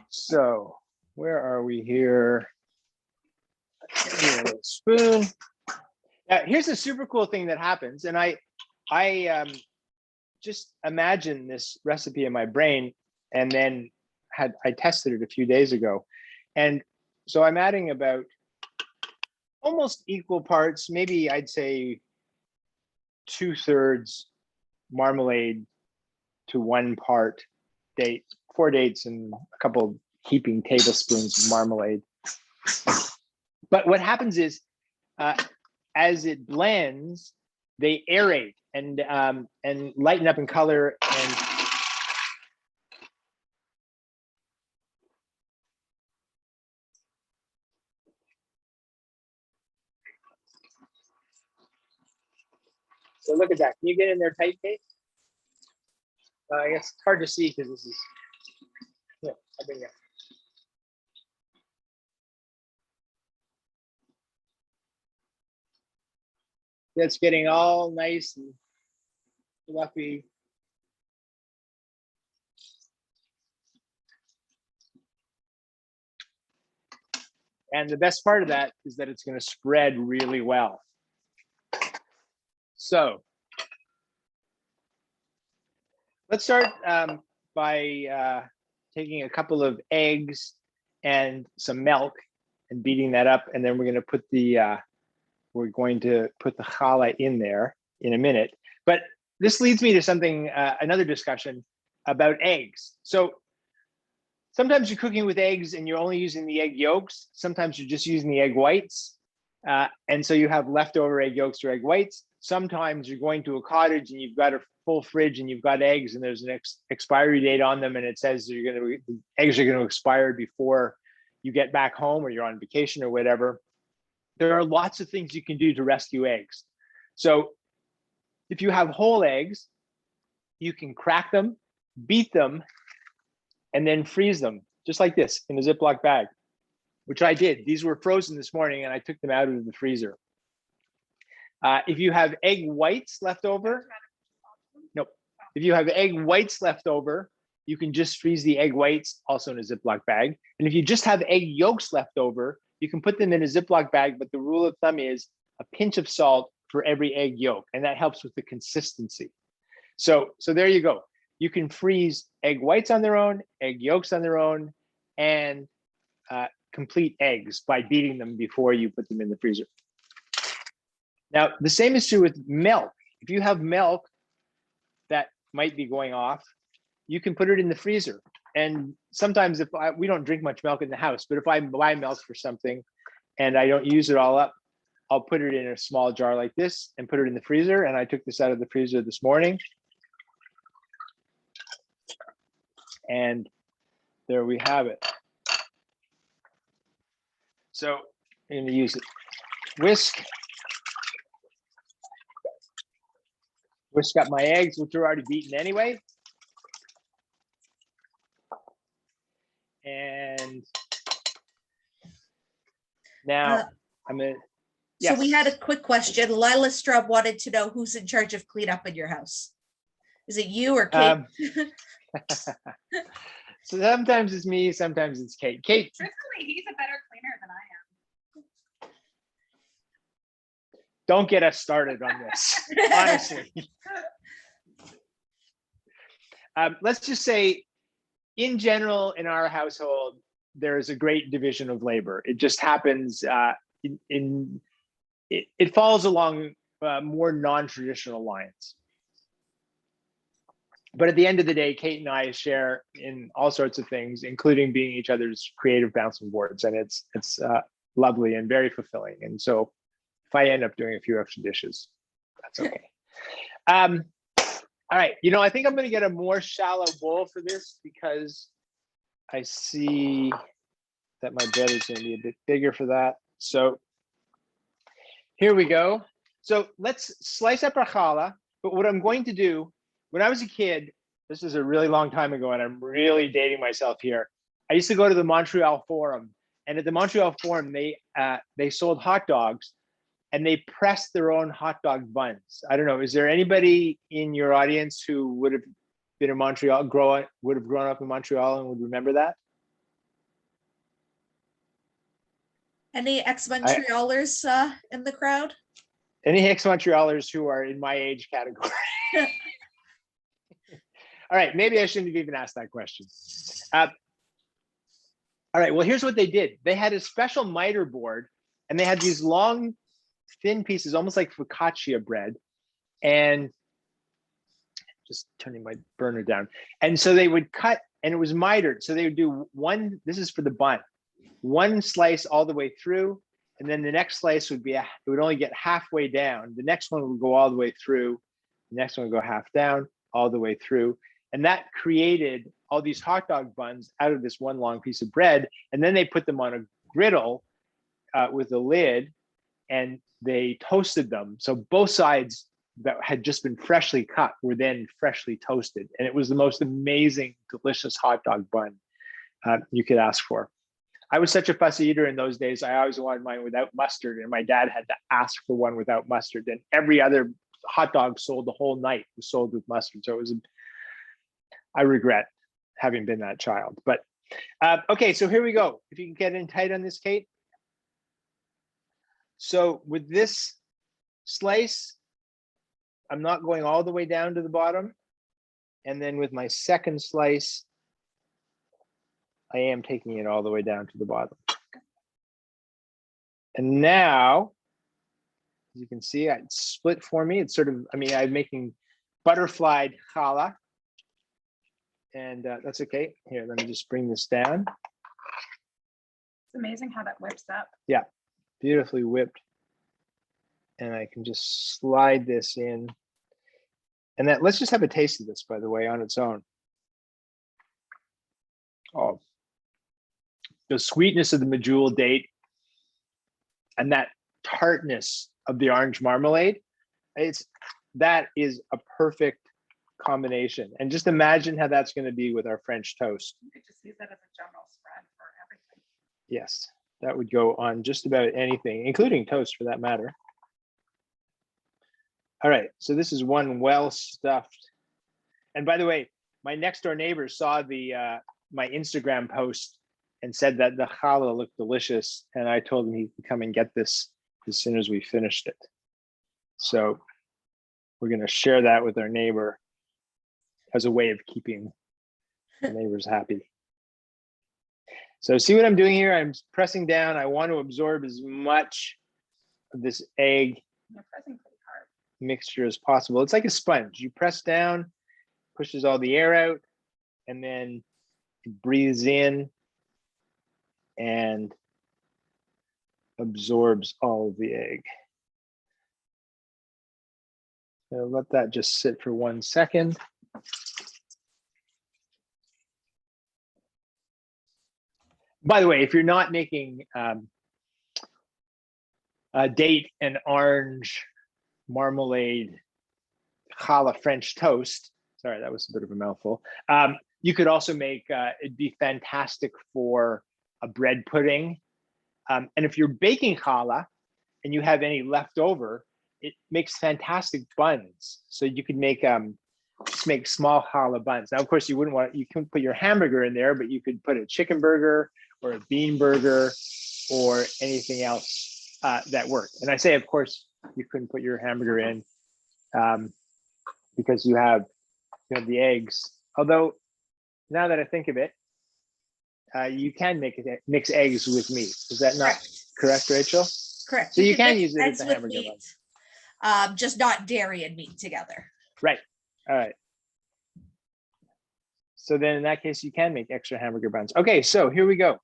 So where are we here? A spoon. Here's a super cool thing that happens. And I just imagine this recipe in my brain, and then I tested it a few days ago. And so I'm adding about almost equal parts, maybe I'd say 2/3 marmalade to 1 part date, 4 dates and a couple heaping tablespoons of marmalade. But what happens is, as it blends, they aerate and lighten up in color. And so look at that. Can you get in there tight, Kate? I guess it's hard to see because this is, yeah, I'll bring it. It's getting all nice and fluffy. And the best part of that is that it's going to spread really well. So let's start by taking a couple of eggs and some milk and beating that up, and then we're going to put the challah in there in a minute. But this leads me to something, another discussion about eggs. So sometimes you're cooking with eggs and you're only using the egg yolks. Sometimes you're just using the egg whites. And so you have leftover egg yolks or egg whites. Sometimes you're going to a cottage and you've got a full fridge and you've got eggs and there's an expiry date on them and it says the eggs are going to expire before you get back home or you're on vacation or whatever. There are lots of things you can do to rescue eggs. So if you have whole eggs, you can crack them, beat them, and then freeze them just like this in a Ziploc bag, which I did. These were frozen this morning and I took them out of the freezer. If you have egg whites left over, nope. If you have egg whites left over, you can just freeze the egg whites also in a Ziploc bag. And if you just have egg yolks left over, you can put them in a Ziploc bag, but the rule of thumb is a pinch of salt for every egg yolk, and that helps with the consistency. So there you go. You can freeze egg whites on their own, egg yolks on their own, and complete eggs by beating them before you put them in the freezer. Now, the same is true with milk. If you have milk that might be going off, you can put it in the freezer. And sometimes we don't drink much milk in the house, but if I buy milk for something and I don't use it all up, I'll put it in a small jar like this and put it in the freezer. And I took this out of the freezer this morning. And there we have it. So I'm going to use it. Whisk up my eggs, which are already beaten anyway. And now I'm going to, yes. So we had a quick question. Lila Strub wanted to know who's in charge of cleanup in your house. Is it you or Kate? So sometimes it's me, sometimes it's Kate. Kate. Truthfully, he's a better cleaner than I am. Don't get us started on this, honestly. Let's just say, in general, in our household, there is a great division of labor. It just happens, it falls along more non-traditional lines. But at the end of the day, Kate and I share in all sorts of things, including being each other's creative bouncing boards. And it's lovely and very fulfilling. And so if I end up doing a few extra dishes, that's okay. All right, I think I'm going to get a more shallow bowl for this because I see that my bread is going to be a bit bigger for that. So here we go. So let's slice up our challah. But what I'm going to do, when I was a kid, this is a really long time ago, and I'm really dating myself here. I used to go to the Montreal Forum, and at the Montreal Forum, they sold hot dogs, and they pressed their own hot dog buns. I don't know, is there anybody in your audience who would have been in Montreal, would have grown up in Montreal and would remember that? Any ex-Montrealers in the crowd? Any ex-Montrealers who are in my age category? All right, maybe I shouldn't have even asked that question. All right, well, here's what they did. They had a special miter board, and they had these long, thin pieces, almost like focaccia bread, and just turning my burner down. And so they would cut, and it was mitered. So they would do one, this is for the bun, one slice all the way through, and then the next slice would be, it would only get halfway down. The next one would go all the way through. The next one would go half down, all the way through. And that created all these hot dog buns out of this one long piece of bread. And then they put them on a griddle with a lid, and they toasted them. So both sides that had just been freshly cut were then freshly toasted. And it was the most amazing, delicious hot dog bun you could ask for. I was such a fussy eater in those days. I always wanted mine without mustard, and my dad had to ask for one without mustard. And every other hot dog sold the whole night was sold with mustard. So it was, I regret having been that child. But okay, so here we go. If you can get in tight on this, Kate. So with this slice, I'm not going all the way down to the bottom. And then with my second slice, I am taking it all the way down to the bottom. And now, as you can see, it's split for me. It's sort of, I'm making butterflied challah. and that's okay. Here, let me just bring this down. It's amazing how that whips up. Yeah, beautifully whipped. And I can just slide this in. And that, let's just have a taste of this, by the way, on its own. Oh, the sweetness of the medjool date and that tartness of the orange marmalade, that is a perfect combination. And just imagine how that's going to be with our French toast. You could just use that as a general spread for everything. Yes, that would go on just about anything, including toast for that matter. All right, so this is one well stuffed. And by the way, my next door neighbor saw the my Instagram post and said that the challah looked delicious, and I told him he could come and get this as soon as we finished it. So we're going to share that with our neighbor as a way of keeping the neighbors happy. So see what I'm doing here? I'm pressing down. I want to absorb as much of this egg You're pressing pretty hard. mixture as possible. It's like a sponge. You press down, pushes all the air out, and then it breathes in and absorbs all of the egg. So let that just sit for 1 second. By the way, if you're not making date and orange marmalade challah French toast, sorry, that was a bit of a mouthful. You could also make, it'd be fantastic for a bread pudding. And if you're baking challah and you have any left over, it makes fantastic buns. So you could make, just make small challah buns. Now, of course, you wouldn't want, you couldn't put your hamburger in there, but you could put a chicken burger or a bean burger or anything else that worked. And I say, of course, you couldn't put your hamburger in because you have the eggs. Although, now that I think of it, you can mix eggs with meat. Is that not correct, Rachel? Correct. So you can mix use it as eggs a with hamburger bun. meat, just not dairy and meat together. Right. All right. So then in that case, you can make extra hamburger buns. Okay, so here we go.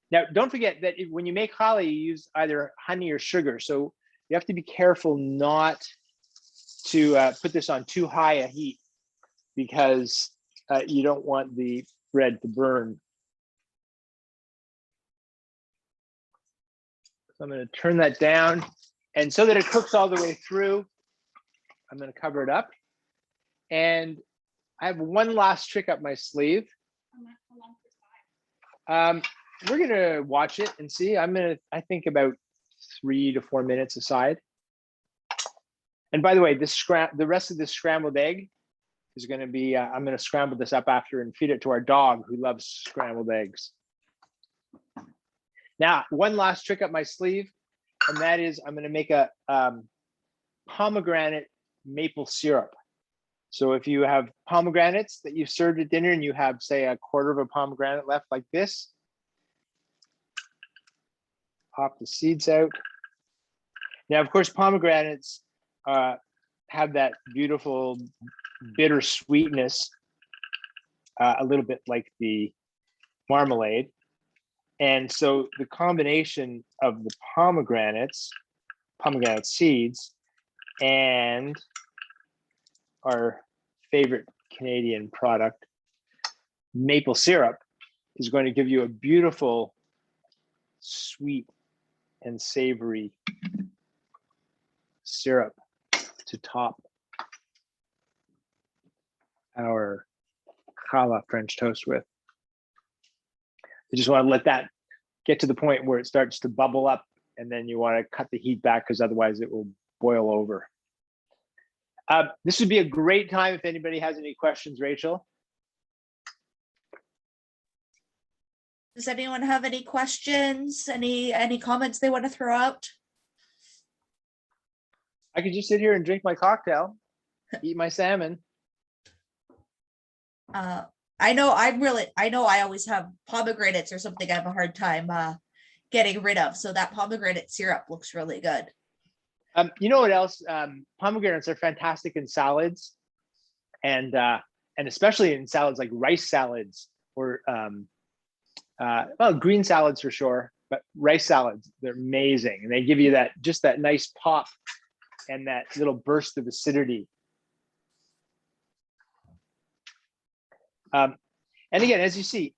Now, don't forget that when you make challah, you use either honey or sugar. So you have to be careful not to put this on too high a heat because you don't want the bread to burn. So I'm going to turn that down. And so that it cooks all the way through, I'm going to cover it up. And I have one last trick up my sleeve. We're going to watch it and see. I think about 3 to 4 minutes aside. And by the way, the rest of this scrambled egg is going to be, I'm going to scramble this up after and feed it to our dog who loves scrambled eggs. Now, one last trick up my sleeve, and that is I'm going to make a pomegranate maple syrup. So if you have pomegranates that you've served at dinner and you have, say, a quarter of a pomegranate left like this, pop the seeds out. Now, of course, pomegranates have that beautiful bitter sweetness, a little bit like the marmalade. And so the combination of the pomegranate seeds and our favorite Canadian product, maple syrup, is going to give you a beautiful, sweet and savory syrup to top our challah French toast with. I just want to let that get to the point where it starts to bubble up, and then you want to cut the heat back because otherwise it will boil over. This would be a great time if anybody has any questions, Rachel. Does anyone have any questions? Any comments they want to throw out? I could just sit here and drink my cocktail, eat my salmon. I know I always have pomegranates or something I have a hard time getting rid of. So that pomegranate syrup looks really good. You know what else? Pomegranates are fantastic in salads. And and especially in salads like rice salads or well, green salads for sure, but rice salads, they're amazing. And they give you that, just that nice pop and that little burst of acidity. And again, as you see,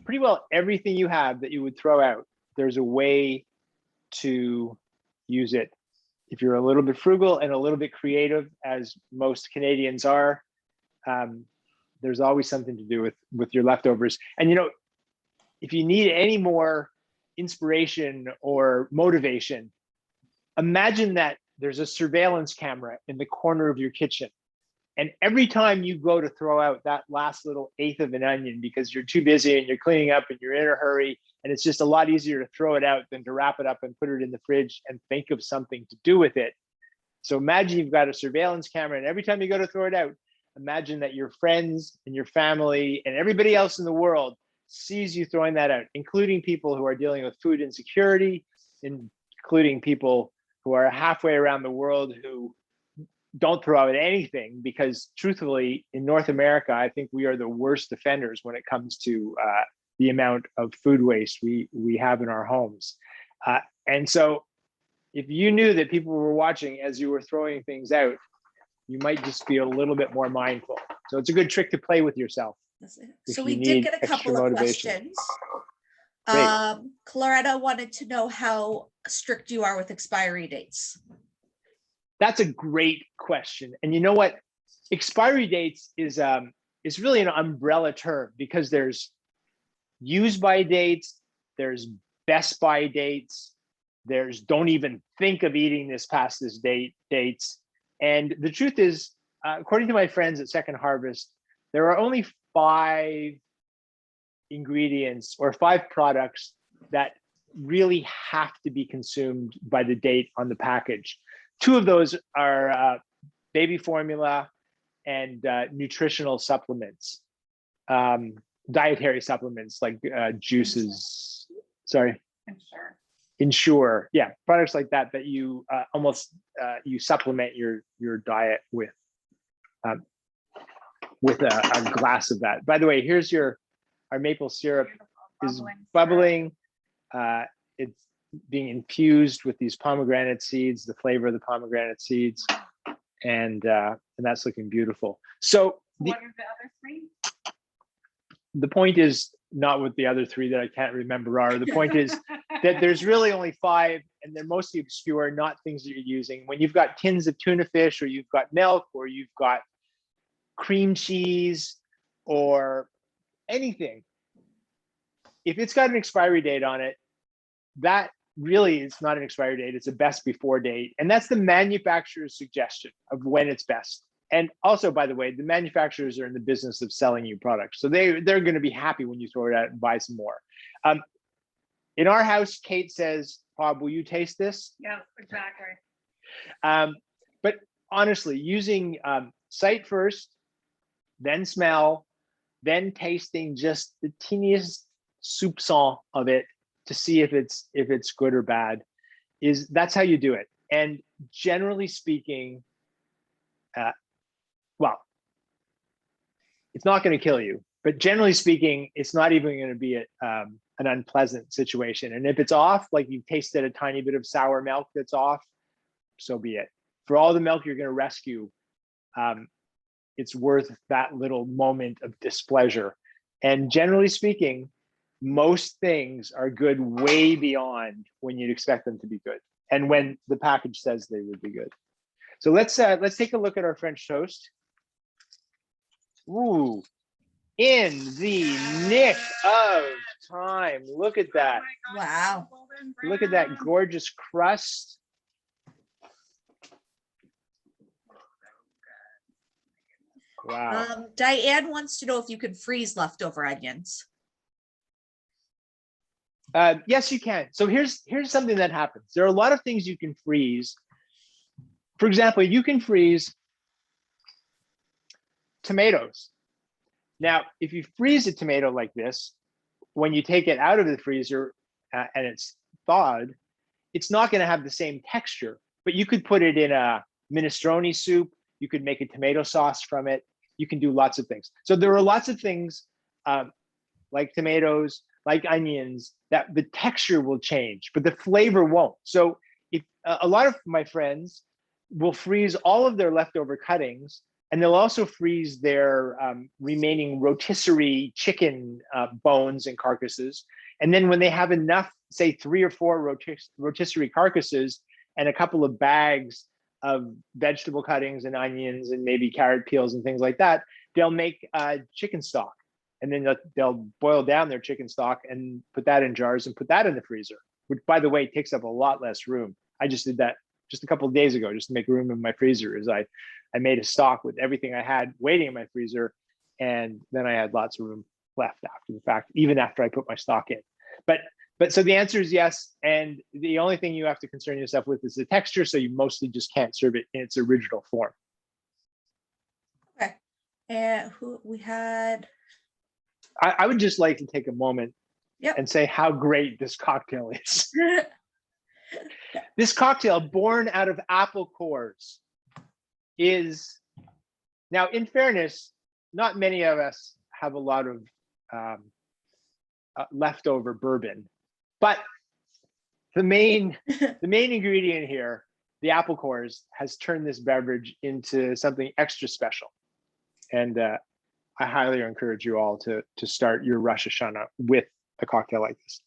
pretty well everything you have that you would throw out, there's a way to use it. If you're a little bit frugal and a little bit creative, as most Canadians are, there's always something to do with your leftovers. And if you need any more inspiration or motivation, imagine that there's a surveillance camera in the corner of your kitchen. And every time you go to throw out that last little eighth of an onion because you're too busy and you're cleaning up and you're in a hurry, and it's just a lot easier to throw it out than to wrap it up and put it in the fridge and think of something to do with it. So imagine you've got a surveillance camera, and every time you go to throw it out, imagine that your friends and your family and everybody else in the world sees you throwing that out, including people who are dealing with food insecurity, including people who are halfway around the world who don't throw out anything, because truthfully, in North America, I think we are the worst offenders when it comes to the amount of food waste we have in our homes. And so if you knew that people were watching as you were throwing things out, you might just be a little bit more mindful. So it's a good trick to play with yourself. So we did get a couple of questions. Claretta wanted to know how strict you are with expiry dates. That's a great question. And you know what? Expiry dates is really an umbrella term, because there's use by dates, there's best by dates, there's don't even think of eating this past this dates. And the truth is, according to my friends at Second Harvest, there are only 5 ingredients or 5 products that really have to be consumed by the date on the package. 2 of those are baby formula and nutritional supplements, dietary supplements like juices. Sorry. Ensure. Yeah, products like that you almost you supplement your diet with a glass of that. By the way, here's our maple syrup is bubbling. It's being infused with these pomegranate seeds, the flavor of the pomegranate seeds, and that's looking beautiful. So what are the other 3? The point is not what the other 3 that I can't remember are. The point is that there's really only 5, and they're mostly obscure, not things that you're using. When you've got tins of tuna fish, or you've got milk, or you've got cream cheese, or anything, if it's got an expiry date on it, that really is not an expiry date, it's a best before date. And that's the manufacturer's suggestion of when it's best. And also, by the way, the manufacturers are in the business of selling you products. So they're going to be happy when you throw it out and buy some more. In our house, Kate says, Bob, will you taste this? Yeah, exactly. But honestly, using sight first, then smell, then tasting just the teeniest soupçon of it to see if it's good or bad, that's how you do it. And generally speaking, well, it's not going to kill you, but generally speaking, it's not even going to be an unpleasant situation. And if it's off, like you've tasted a tiny bit of sour milk that's off, so be it. For all the milk you're going to rescue, it's worth that little moment of displeasure. And generally speaking, most things are good way beyond when you'd expect them to be good, and when the package says they would be good. So let's take a look at our French toast. Ooh, in the nick of time. Look at that. Oh my gosh, Wow. golden Look at that brown. gorgeous crust. Wow. Diane wants to know if you can freeze leftover onions. Yes, you can. So here's something that happens. There are a lot of things you can freeze. For example, you can freeze tomatoes. Now, if you freeze a tomato like this, when you take it out of the freezer and it's thawed, it's not going to have the same texture, but you could put it in a minestrone soup. You could make a tomato sauce from it. You can do lots of things. So there are lots of things like tomatoes, like onions, that the texture will change, but the flavor won't. So if a lot of my friends will freeze all of their leftover cuttings, and they'll also freeze their remaining rotisserie chicken bones and carcasses. And then when they have enough, say 3 or 4 rotisserie carcasses and a couple of bags of vegetable cuttings and onions and maybe carrot peels and things like that, they'll make chicken stock. And then they'll boil down their chicken stock and put that in jars and put that in the freezer, which, by the way, takes up a lot less room. I just did that just a couple of days ago, just to make room in my freezer. I made a stock with everything I had waiting in my freezer, and then I had lots of room left after the fact, even after I put my stock in. But so the answer is yes, and the only thing you have to concern yourself with is the texture, so you mostly just can't serve it in its original form. Okay. And who we had? I would just like to take a moment Yep. and say how great this cocktail is. This cocktail, born out of apple cores, is, now in fairness, not many of us have a lot of leftover bourbon, but the main ingredient here, the apple cores, has turned this beverage into something extra special. And I highly encourage you all to start your Rosh Hashanah with a cocktail like this.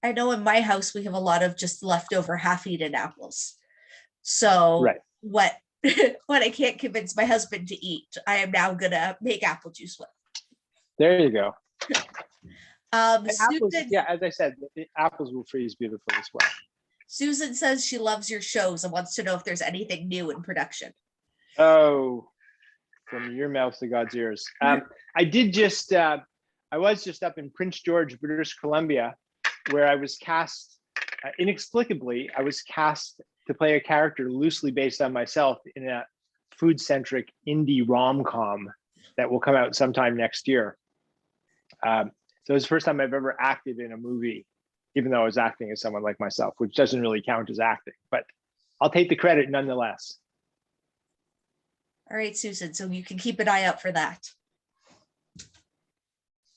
I know in my house we have a lot of just leftover half-eaten apples. So right. what I can't convince my husband to eat, I am now gonna make apple juice with. There you go. Susan, yeah, as I said, the apples will freeze beautifully as well. Susan says she loves your shows and wants to know if there's anything new in production. Oh, from your mouth to God's ears. I was just up in Prince George, British Columbia, where I was cast, inexplicably, I was cast to play a character loosely based on myself in a food-centric indie rom-com that will come out sometime next year. So it's the first time I've ever acted in a movie, even though I was acting as someone like myself, which doesn't really count as acting, but I'll take the credit nonetheless. All right, Susan, so you can keep an eye out for that.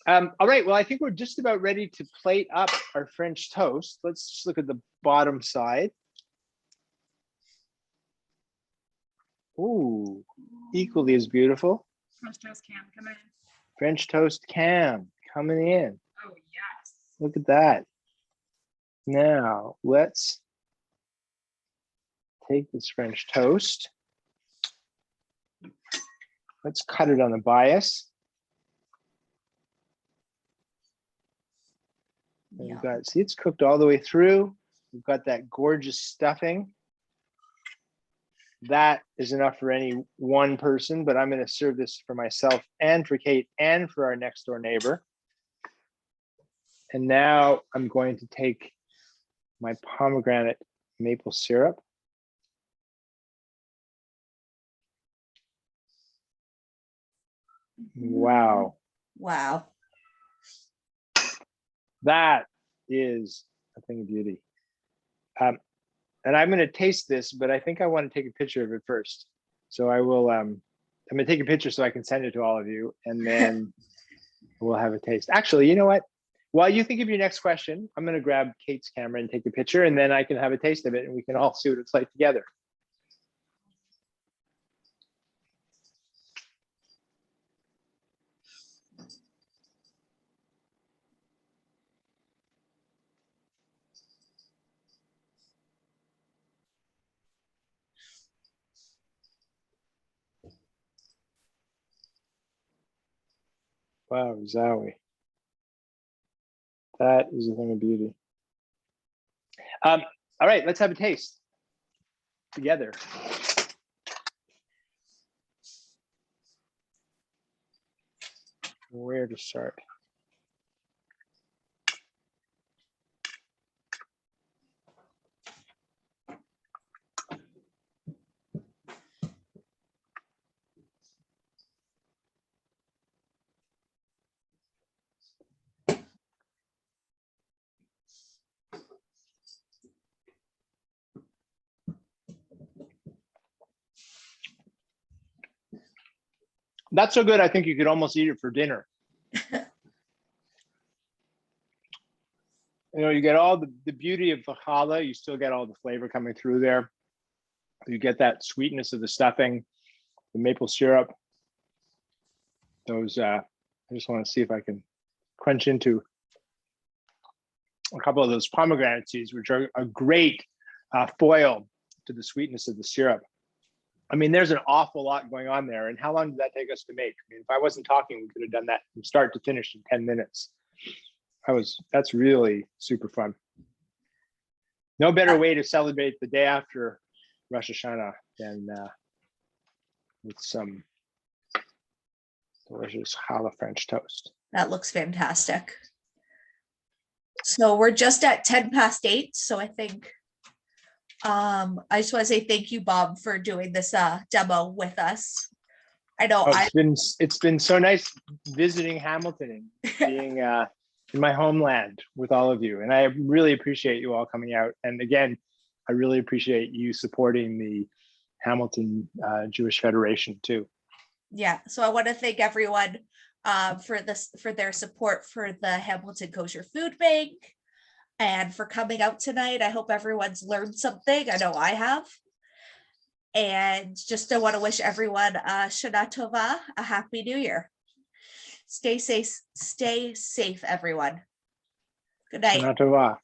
All right, well, I think we're just about ready to plate up our French toast. Let's just look at the bottom side. Ooh, equally as beautiful. French toast cam coming in. French toast cam coming in. Oh, yes. Look at that. Now, let's take this French toast. Let's cut it on the bias. And we've got, see, it's cooked all the way through. We've got that gorgeous stuffing. That is enough for any one person, but I'm going to serve this for myself and for Kate and for our next door neighbor. And now I'm going to take my pomegranate maple syrup. Wow. Wow. That is a thing of beauty. And I'm going to taste this, but I think I want to take a picture of it first. So I will, I'm going to take a picture so I can send it to all of you, and then we'll have a taste. Actually, you know what? While you think of your next question, I'm going to grab Kate's camera and take a picture, and then I can have a taste of it and we can all see what it's like together. Wow, Zowie. That is a thing of beauty. All right, let's have a taste together. Where to start? That's so good. I think you could almost eat it for dinner. You know, you get all the beauty of the challah. You still get all the flavor coming through there. You get that sweetness of the stuffing, the maple syrup. Those, I just want to see if I can crunch into a couple of those pomegranate seeds, which are a great foil to the sweetness of the syrup. I mean, there's an awful lot going on there. And how long did that take us to make? I mean, if I wasn't talking, we could have done that from start to finish in 10 minutes. That's really super fun. No better way to celebrate the day after Rosh Hashanah than with some delicious challah French toast. That looks fantastic. So we're just at 10 past 8. So I think I just want to say thank you, Bob, for doing this demo with us. I know it's been so nice visiting Hamilton and being in my homeland with all of you. And I really appreciate you all coming out. And again, I really appreciate you supporting the Hamilton Jewish Federation too. Yeah, so I want to thank everyone for their support for the Hamilton Kosher Food Bank and for coming out tonight. I hope everyone's learned something. I know I have. And just I want to wish everyone Shana Tova, a happy new year. Stay safe, everyone. Good night. Shana Tova.